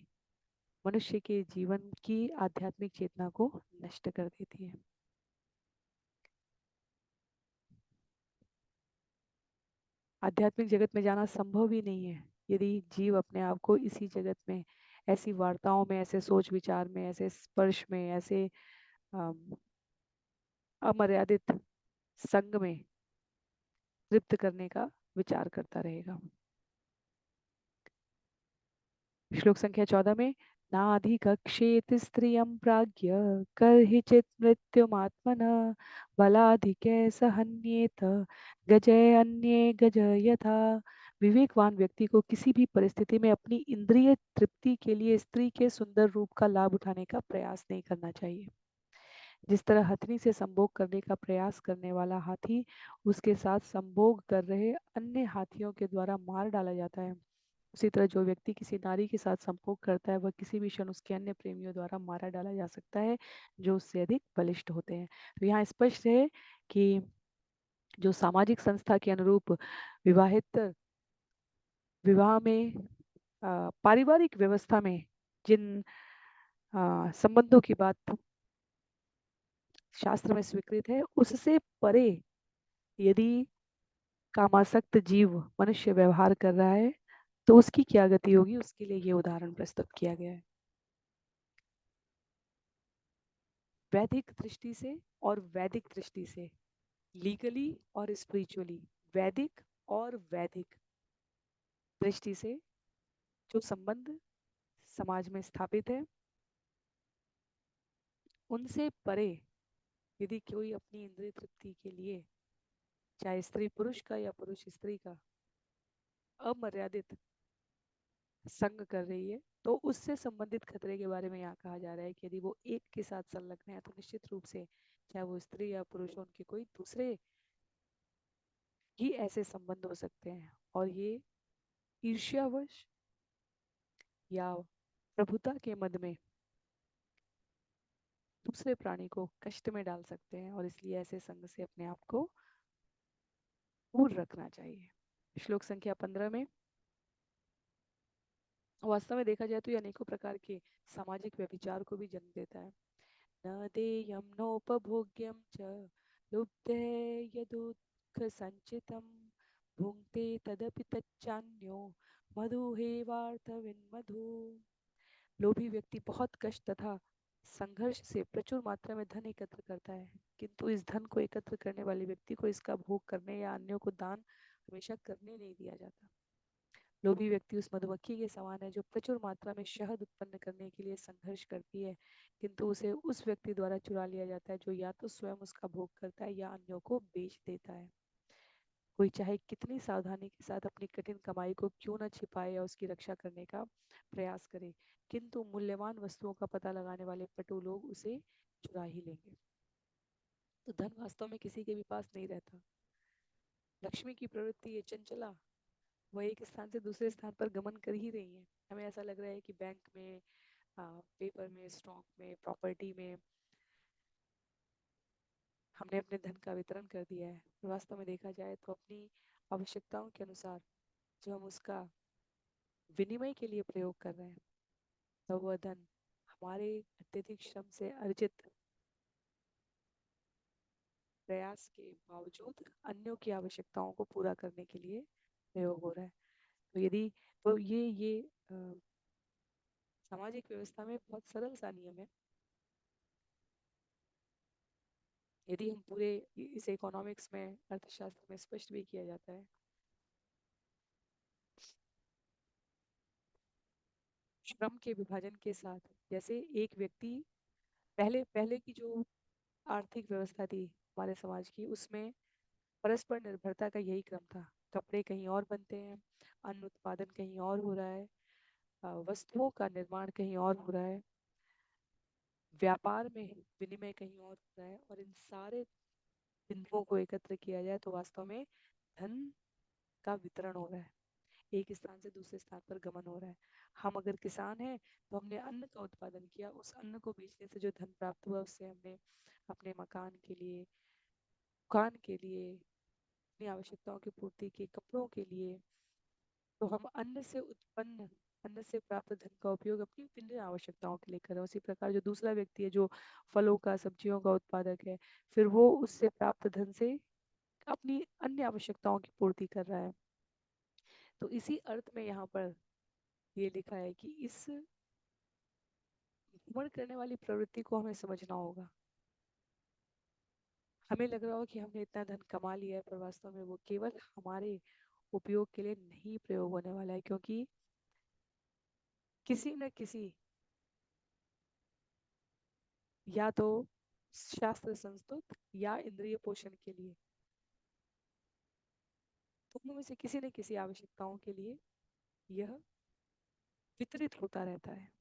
मनुष्य के जीवन की आध्यात्मिक चेतना को नष्ट कर देती है। आध्यात्मिक जगत में जाना संभव ही नहीं है यदि जीव अपने आप को इसी जगत में, ऐसी वार्ताओं में, ऐसे सोच विचार में, ऐसे स्पर्श में, ऐसे अम, अमर्यादित संग में तृप्त करने का विचार करता रहेगा। श्लोक संख्या 14 में, नाधिकक्षेत स्त्रियं प्राज्ञ कर्हिचित् मृत्युमात्मनः बलाधिक्य सहन्येत गजय अन्ये गज यथा। विवेकवान व्यक्ति को किसी भी परिस्थिति में अपनी इंद्रिय तृप्ति के लिए स्त्री के सुंदर रूप का लाभ उठाने का प्रयास नहीं करना चाहिए। जिस तरह हथनी से संभोग करने का प्रयास करने वाला हाथी उसके साथ संभोग कर रहे अन्य हाथियों के द्वारा मार डाला जाता है, उसी तरह जो व्यक्ति किसी नारी के साथ संभोग करता है वह किसी भी क्षण उसके अन्य प्रेमियों द्वारा मारा डाला जा सकता है जो उससे अधिक बलिष्ठ होते हैं। तो यहाँ स्पष्ट है कि जो सामाजिक संस्था के अनुरूप विवाहित विवाह में पारिवारिक व्यवस्था में जिन संबंधों की बात शास्त्र में स्वीकृत है उससे परे यदि कामासक्त जीव मनुष्य व्यवहार कर रहा है तो उसकी क्या गति होगी, उसके लिए ये उदाहरण प्रस्तुत किया गया है। वैदिक दृष्टि से और वैदिक दृष्टि से, लीगली और स्पिरिचुअली, वैदिक और वैदिक दृष्टि से जो संबंध समाज में स्थापित है उनसे परे यदि कोई अपनी इंद्रिय तृप्ति के लिए, चाहे स्त्री पुरुष का या पुरुष स्त्री का, अमर्यादित संग कर रही है तो उससे संबंधित खतरे के बारे में यहाँ कहा जा रहा है कि यदि वो एक के साथ संलग्न है तो निश्चित रूप से चाहे वो स्त्री या पुरुष हो उनके कोई दूसरे ही ऐसे संबंध हो सकते हैं और ये ईर्ष्यावश या प्रभुता के मद में दूसरे प्राणी को कष्ट में डाल सकते हैं और इसलिए ऐसे संग से अपने आप को दूर रखना चाहिए। श्लोक संख्या 15 में, वास्तव में देखा जाए तो ये अनेकों प्रकार के सामाजिक व्यभिचार को भी जन्म देता है। न देयं नोपभोग्यं च लुब्धे यदुत्थ संचितम भुंक्ते तदपि तच्चान्यो मधुहेवार्थविन्मधु। लोभी व्यक्ति बहुत कष्ट तथा संघर्ष से प्रचुर मात्रा में धन एकत्र करता है किंतु इस धन को एकत्र करने वाले व्यक्ति को इसका भोग करने या अन्यों को दान हमेशा करने नहीं दिया जाता। लोभी व्यक्ति उस मधुमक्खी के समान है जो प्रचुर मात्रा में शहद उत्पन्न करने के लिए संघर्ष करती है, किंतु उसे उस व्यक्ति द्वारा चुरा लिया जाता है जो या तो स्वयं उसका भोग करता है या अन्यों को बेच देता है। कोई चाहे कितनी सावधानी के साथ अपनी कठिन कमाई को क्यों न छिपाए या उसकी रक्षा करने का प्रयास करे, किंतु मूल्यवान वस्तुओं का पता लगाने वाले पटु लोग उसे चुरा ही लेंगे। तो धन वास्तव में किसी के भी पास नहीं रहता। लक्ष्मी की प्रवृत्ति ये चंचला, वह एक स्थान से दूसरे स्थान पर गमन कर ही रही है। हमें ऐसा लग रहा है कि बैंक में, पेपर में, स्टॉक में, प्रॉपर्टी में हमने अपने धन का वितरण कर दिया है। वास्तव में देखा जाए तो अपनी आवश्यकताओं के अनुसार जो हम उसका विनिमय के लिए प्रयोग कर रहे हैं, तो वह धन हमारे अत्यधिक श्रम से अर्जित प्रयास के बावजूद अन्यों की आवश्यकताओं को पूरा करने के लिए प्रयोग हो रहा है। तो यदि तो ये सामाजिक व्यवस्था में बहुत सरल सा नियम है। यदि हम पूरे इस इकोनॉमिक्स में, अर्थशास्त्र में स्पष्ट भी किया जाता है, श्रम के विभाजन के साथ, जैसे एक व्यक्ति, पहले पहले की जो आर्थिक व्यवस्था थी हमारे समाज की, उसमें परस्पर निर्भरता का यही क्रम था। कपड़े कहीं और बनते हैं, अन्न उत्पादन कहीं और हो रहा है, वस्तुओं का निर्माण कहीं और हो रहा है, व्यापार में विनिमय कहीं और हो रहा है, और इन सारे बिंदुओं को एकत्र किया जाए तो वास्तव में धन का वितरण हो रहा है, एक स्थान से दूसरे स्थान पर गमन हो रहा है। हम अगर किसान हैं तो हमने अन्न का उत्पादन किया, उस अन्न को बेचने से जो धन प्राप्त हुआ उससे हमने अपने मकान के लिए, दुकान के लिए, अपनी आवश्यकताओं की पूर्ति की, कपड़ों के लिए, तो हम अन्न से प्राप्त धन का उपयोग अपनी विभिन्न आवश्यकताओं के लिए कर रहे हैं। उसी प्रकार जो दूसरा व्यक्ति है जो फलों का, सब्जियों का उत्पादक है, फिर वो उससे प्राप्त धन से अपनी अन्य आवश्यकताओं की पूर्ति कर रहा है। तो इसी अर्थ में यहाँ पर ये लिखा है कि इस भ्रमण करने वाली प्रवृत्ति को हमें समझना होगा। हमें लग रहा हो कि हमने इतना धन कमा लिया है, पर वास्तव में वो केवल हमारे उपयोग के लिए नहीं प्रयोग होने वाला है, क्योंकि किसी न किसी, या तो शास्त्र संस्तुत या इंद्रिय पोषण के लिए, दोनों में से किसी न किसी आवश्यकताओं के लिए यह वितरित होता रहता है।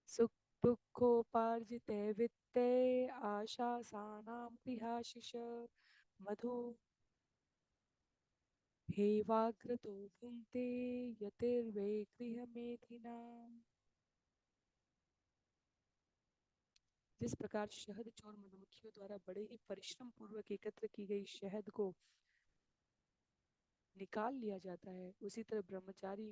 सुख दुःखोपार्जिते वित्ते आशा सानां प्रियाशिष मधु हेवाग्रतो भुङ्क्ते यतिर्वे गृहमेधिनाम्। जिस प्रकार शहद चोर मधुमक्खियों द्वारा बड़े ही परिश्रम पूर्वक एकत्र की गई शहद को निकाल लिया जाता है, उसी तरह ब्रह्मचारी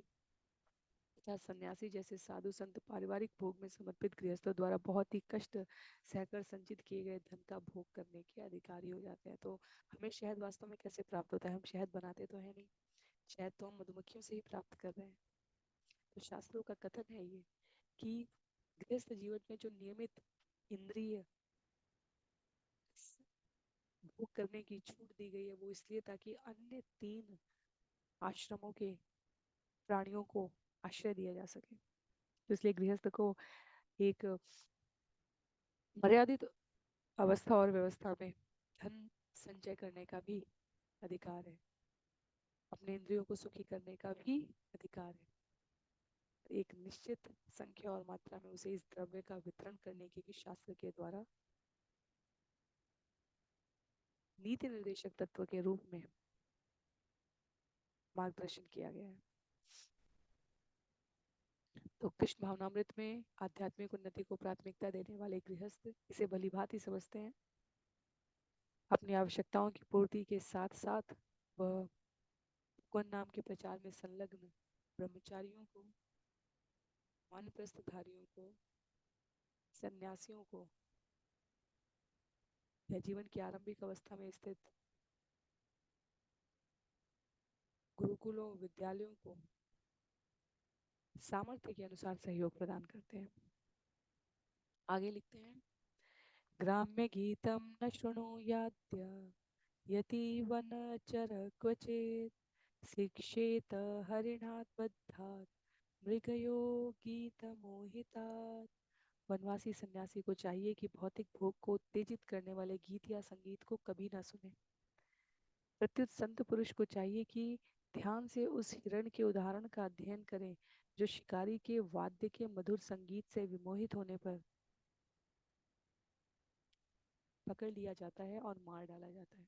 तथा सन्यासी जैसे साधु संत पारिवारिक भोग में समर्पित गृहस्थों द्वारा बहुत ही कष्ट सहकर संचित किए गए धन का भोग करने के अधिकारी हो जाते हैं। तो हमें शहद वास्तव में कैसे प्राप्त होता है? हम शहद बनाते तो है नहीं, शहद तो हम मधुमक्खियों से ही प्राप्त कर रहे हैं। तो शास्त्रों का कथन है ये कि गृहस्थ जीवन में जो नियमित इंद्रिय भोग करने की छूट दी गई है, वो इसलिए ताकि अन्य तीन आश्रमों के प्राणियों को आश्रय दिया जा सके। तो इसलिए गृहस्थ को एक मर्यादित अवस्था और व्यवस्था में धन संचय करने का भी अधिकार है, अपने इंद्रियों को सुखी करने का भी अधिकार है। एक निश्चित संख्या और मात्रा में उसे इस द्रव्य का वितरण करने की भी शास्त्र के द्वारा नीति निर्देशक तत्व के रूप में मार्गदर्शन किया गया है। तो कृष्ण भावनामृत में आध्यात्मिक उन्नति को प्राथमिकता देने वाले गृहस्थ इसे भली भांति समझते हैं। अपनी आवश्यकताओं की पूर्ति के साथ साथ वह भगवान नाम के प्रचार में संलग्न ब्रह्मचारियों को, वानप्रस्थधारियों को, सन्यासियों को, या जीवन की आरंभिक अवस्था में स्थित गुरुकुलों, विद्यालयों को सामर्थ्य के अनुसार सहयोग प्रदान करते हैं। आगे लिखते हैं, ग्राम्य गीतम न शृणुयाद्य यति वनचर क्वचित् शिक्षेत हरिणात् बद्धात् मृगयो गीतमोहितात्। वनवासी सन्यासी को चाहिए कि भौतिक भोग को उत्तेजित करने वाले गीत या संगीत को कभी ना सुने। प्रत्युत संत पुरुष को चाहिए कि ध्यान से उस हिरण के उदाहरण का अध्ययन करें जो शिकारी के वाद्य के मधुर संगीत से विमोहित होने पर पकड़ लिया जाता है और मार डाला जाता है।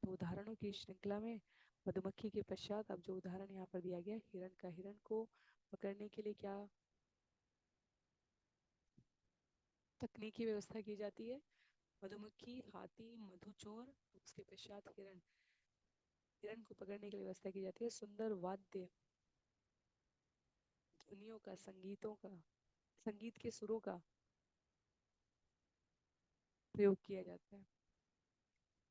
तो उदाहरणों की श्रृंखला में मधुमक्खी के पश्चात अब जो उदाहरण यहाँ पर दिया गया हिरण का, हिरण को पकड़ने के लिए क्या तकनीकी व्यवस्था की जाती है? मधुमक्खी, हाथी, मधुचोर, उसके पश्चात हिरण। हिरण को पकड़ने के लिए व्यवस्था की जाती है सुंदर वाद्य, ध्वनियों का, संगीतों का, संगीत के सुरों का प्रयोग किया जाता है।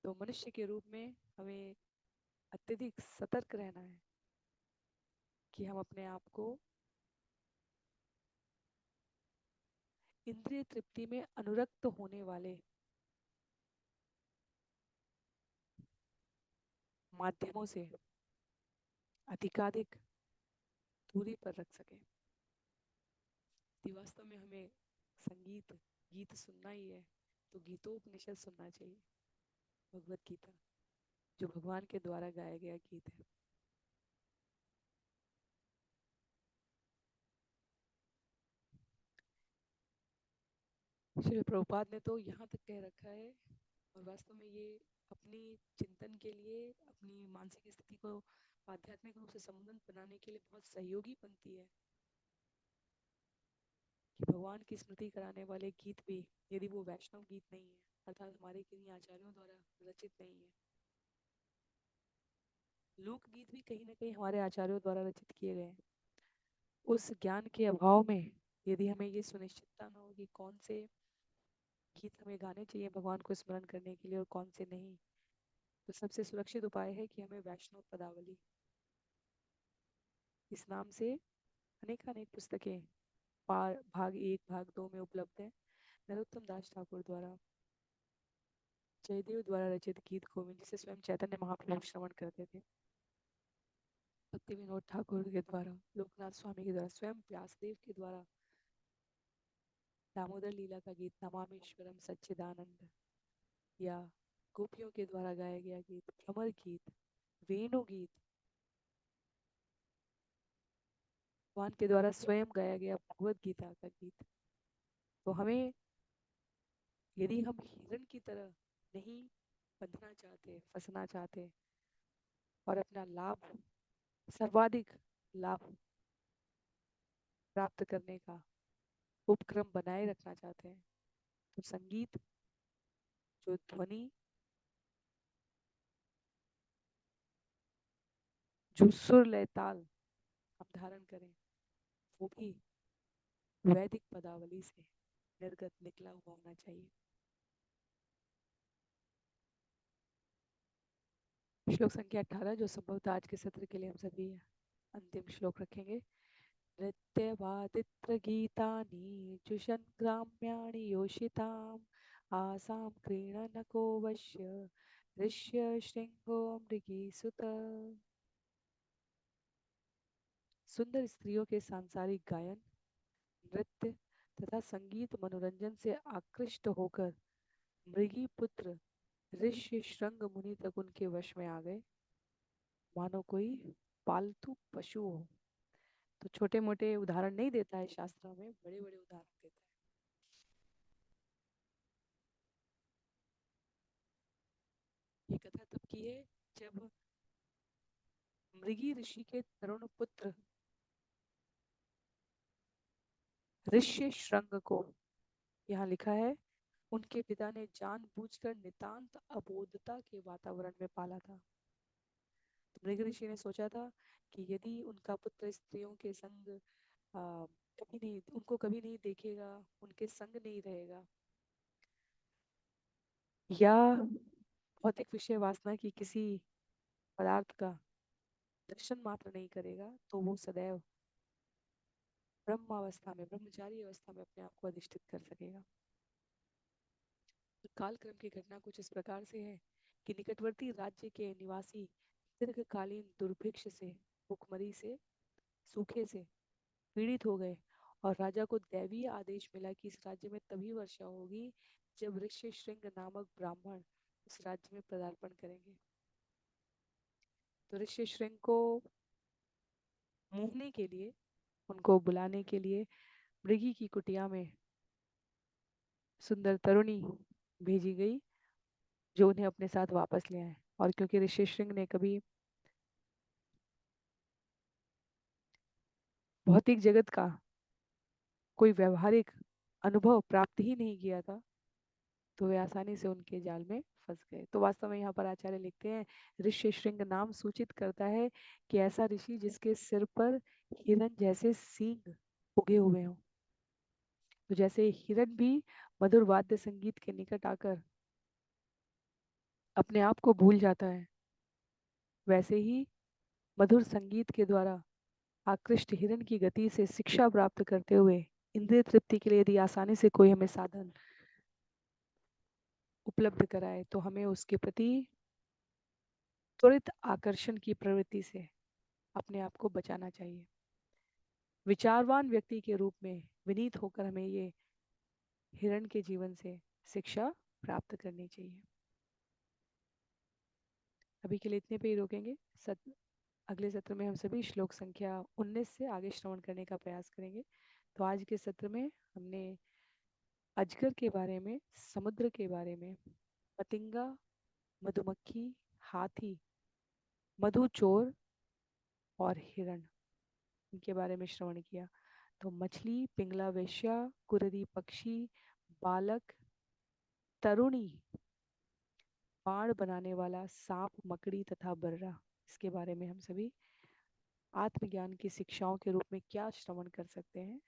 तो मनुष्य के रूप में हमें अत्यधिक सतर्क रहना है कि हम अपने आप को इंद्रिय तृप्ति में अनुरक्त होने वाले माध्यमों से अधिकाधिक दूरी पर रख सके। वास्तव में हमें संगीत, गीत सुनना ही है तो गीतोपनिषद सुनना चाहिए, भगवत गीता, जो भगवान के द्वारा गाया गया गीत है। श्री प्रभुपाद ने तो यहाँ तक कह रखा है, और वास्तव में ये अपनी चिंतन के लिए, अपनी मानसिक स्थिति को आध्यात्मिक रूप से संबंध बनाने के लिए बहुत सहयोगी पंक्ति है कि भगवान की स्मृति कराने वाले गीत भी, यदि वो वैष्णव गीत नहीं है, अर्थात हमारे किन्हीं आचार्यों द्वारा रचित नहीं है, लोकगीत भी कहीं ना कहीं हमारे आचार्यों द्वारा रचित किए गए हैं, उस ज्ञान के अभाव में यदि हमें ये सुनिश्चितता ना हो कि कौन से गीत हमें गाने चाहिए भगवान को स्मरण करने के लिए और कौन से नहीं, तो सबसे सुरक्षित उपाय है कि हमें वैष्णव पदावली, इस नाम से अनेक अनेक पुस्तकें भाग 1 भाग 2 में उपलब्ध है। नरोत्तम दास ठाकुर द्वारा, जयदेव द्वारा रचित गीत गोविंद, जिसे स्वयं चैतन्य महाप्रभु श्रवण करते थे, भक्ति विनोद ठाकुर के द्वारा, लोकनाथ स्वामी के द्वारा, स्वयं व्यासदेव के द्वारा दामोदर लीला का गीत नमामीश्वरम सच्चिदानंद, या गोपियों के द्वारा गाया गया गीत भ्रमर गीत, वेणु गीत, भगवान के द्वारा स्वयं गाया गया भगवत गीता का गीत। तो हमें, यदि हम हिरण की तरह नहीं बंधना चाहते, फंसना चाहते और अपना लाभ, सर्वाधिक लाभ प्राप्त करने का उपक्रम बनाए रखना चाहते हैं, तो संगीत, जो ध्वनि, जो सुर लय ताल हम धारण करें, वो भी वैदिक पदावली से निर्गत निकला हुआ होना चाहिए। श्लोक संख्या 18, जो संभवतः आज के सत्र के लिए हम सभी अंतिम श्लोक रखेंगे। नृत्यवादित्र गीतानि जुषन् ग्राम्याणि योषिताम् आसां क्रीडनको वश्य दृश्य शृंगो मृगी सुत। सुंदर स्त्रियों के सांसारिक गायन, नृत्य तथा संगीत मनोरंजन से आकृष्ट होकर मृगी पुत्र ऋषि श्रृंग मुनि तक उनके वश में आ गए, मानो कोई पालतू पशु हो। तो छोटे मोटे उदाहरण नहीं देता है शास्त्रों में, बड़े बड़े उदाहरण देता है। ये कथा तब की है जब मृगी ऋषि के तरुण पुत्र ऋष्य श्रृंग को, यहाँ लिखा है, उनके पिता ने जानबूझकर नितांत अबोधता के वातावरण में पाला था। तो मृग ऋषि ने सोचा था कि यदि उनका पुत्र स्त्रियों के संग कभी नहीं, उनको कभी नहीं देखेगा, उनके संग नहीं रहेगा, या भौतिक विषय वासना की किसी पदार्थ का दर्शन मात्र नहीं करेगा, तो वो सदैव ब्रह्म अवस्था में, ब्रह्मचारी अवस्था में अपने आप को अधिष्ठित कर सकेगा। तो कालक्रम की घटना कुछ इस प्रकार से है कि निकटवर्ती राज्य के निवासी दीर्घकालीन दुर्भिक्ष से, भुखमरी से, सूखे से पीड़ित हो गए और राजा को दैवीय आदेश मिला कि इस राज्य में तभी वर्षा होगी जब ऋष्यशृंग नामक ब्राह्मण इस राज्य में पदार्पण करेंगे। तो ऋष्यशृंग को मोहने के लिए, उनको बुलाने के लिए मृगी की कुटिया में सुंदर तरुणी भेजी गई जो उन्हें अपने साथ वापस ले आए। और क्योंकि ऋषिशृंग ने कभी भौतिक जगत का कोई व्यवहारिक अनुभव प्राप्त ही नहीं किया था, तो वे आसानी से उनके जाल में फंस गए। तो वास्तव में यहाँ पर आचार्य लिखते हैं, ऋष्यशृंग नाम सूचित करता है कि ऐसा ऋषि जिसके सिर पर हिरण जैसे सींग उगे हुए हों। तो जैसे हिरण भी मधुर वाद्य संगीत के निकट आकर अपने आप को भूल जाता है, वैसे ही मधुर संगीत के द्वारा आकृष्ट हिरण की गति से शिक्षा प्राप्त करते हुए इंद्रिय तृप्ति के लिए यदि आसानी से कोई हमें साधन उपलब्ध कराए तो हमें उसके प्रति त्वरित आकर्षण की प्रवृत्ति से अपने आप को बचाना चाहिए। विचारवान व्यक्ति के रूप में विनीत होकर हमें ये हिरण के जीवन से शिक्षा प्राप्त करनी चाहिए। अभी के लिए इतने पे ही रोकेंगे। अगले सत्र में हम सभी श्लोक संख्या 19 से आगे श्रवण करने का प्रयास करेंगे। तो आज के सत्र में हमने अजगर के बारे में, समुद्र के बारे में, पतिंगा, मधुमक्खी, हाथी, मधु चोर और हिरण, इनके बारे में श्रवण किया। तो मछली, पिंगला वेश्या, कुररी पक्षी, बालक, तरुणी, बाण बनाने वाला सांप, मकड़ी तथा बर्रा, इसके बारे में हम सभी आत्मज्ञान की शिक्षाओं के रूप में क्या श्रवण कर सकते हैं,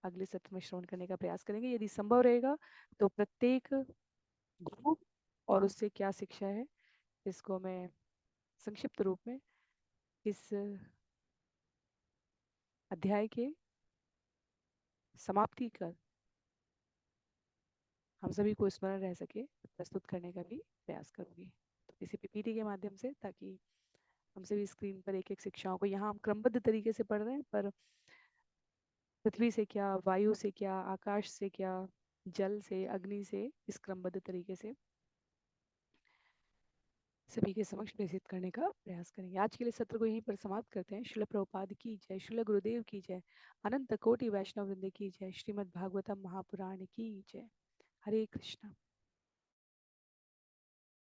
अगले सत्र में श्रवण करने का प्रयास करेंगे। यदि संभव रहेगा तो प्रत्येक गुरु और उससे क्या शिक्षा है, इसको मैं संक्षिप्त रूप में इस अध्याय के समाप्ति कर हम सभी को स्मरण रह सके प्रस्तुत करने का भी प्रयास करूंगी, तो किसी पीपीटी के माध्यम से, ताकि हम सभी स्क्रीन पर एक एक शिक्षाओं को, यहाँ हम क्रमबद्ध तरीके से पढ़ रहे हैं पर पृथ्वी से क्या, वायु से क्या, आकाश से क्या, जल से, अग्नि से, इस क्रमबद्ध तरीके से सभी के समक्ष प्रेषित करने का प्रयास करेंगे। आज के लिए सत्र को यहीं पर समाप्त करते हैं। श्रील प्रभुपाद की जय, श्रील गुरुदेव की जय, अनंत कोटि वैष्णव वृंद की जय, श्रीमद् भागवतम महापुराण की जय। हरे कृष्णा।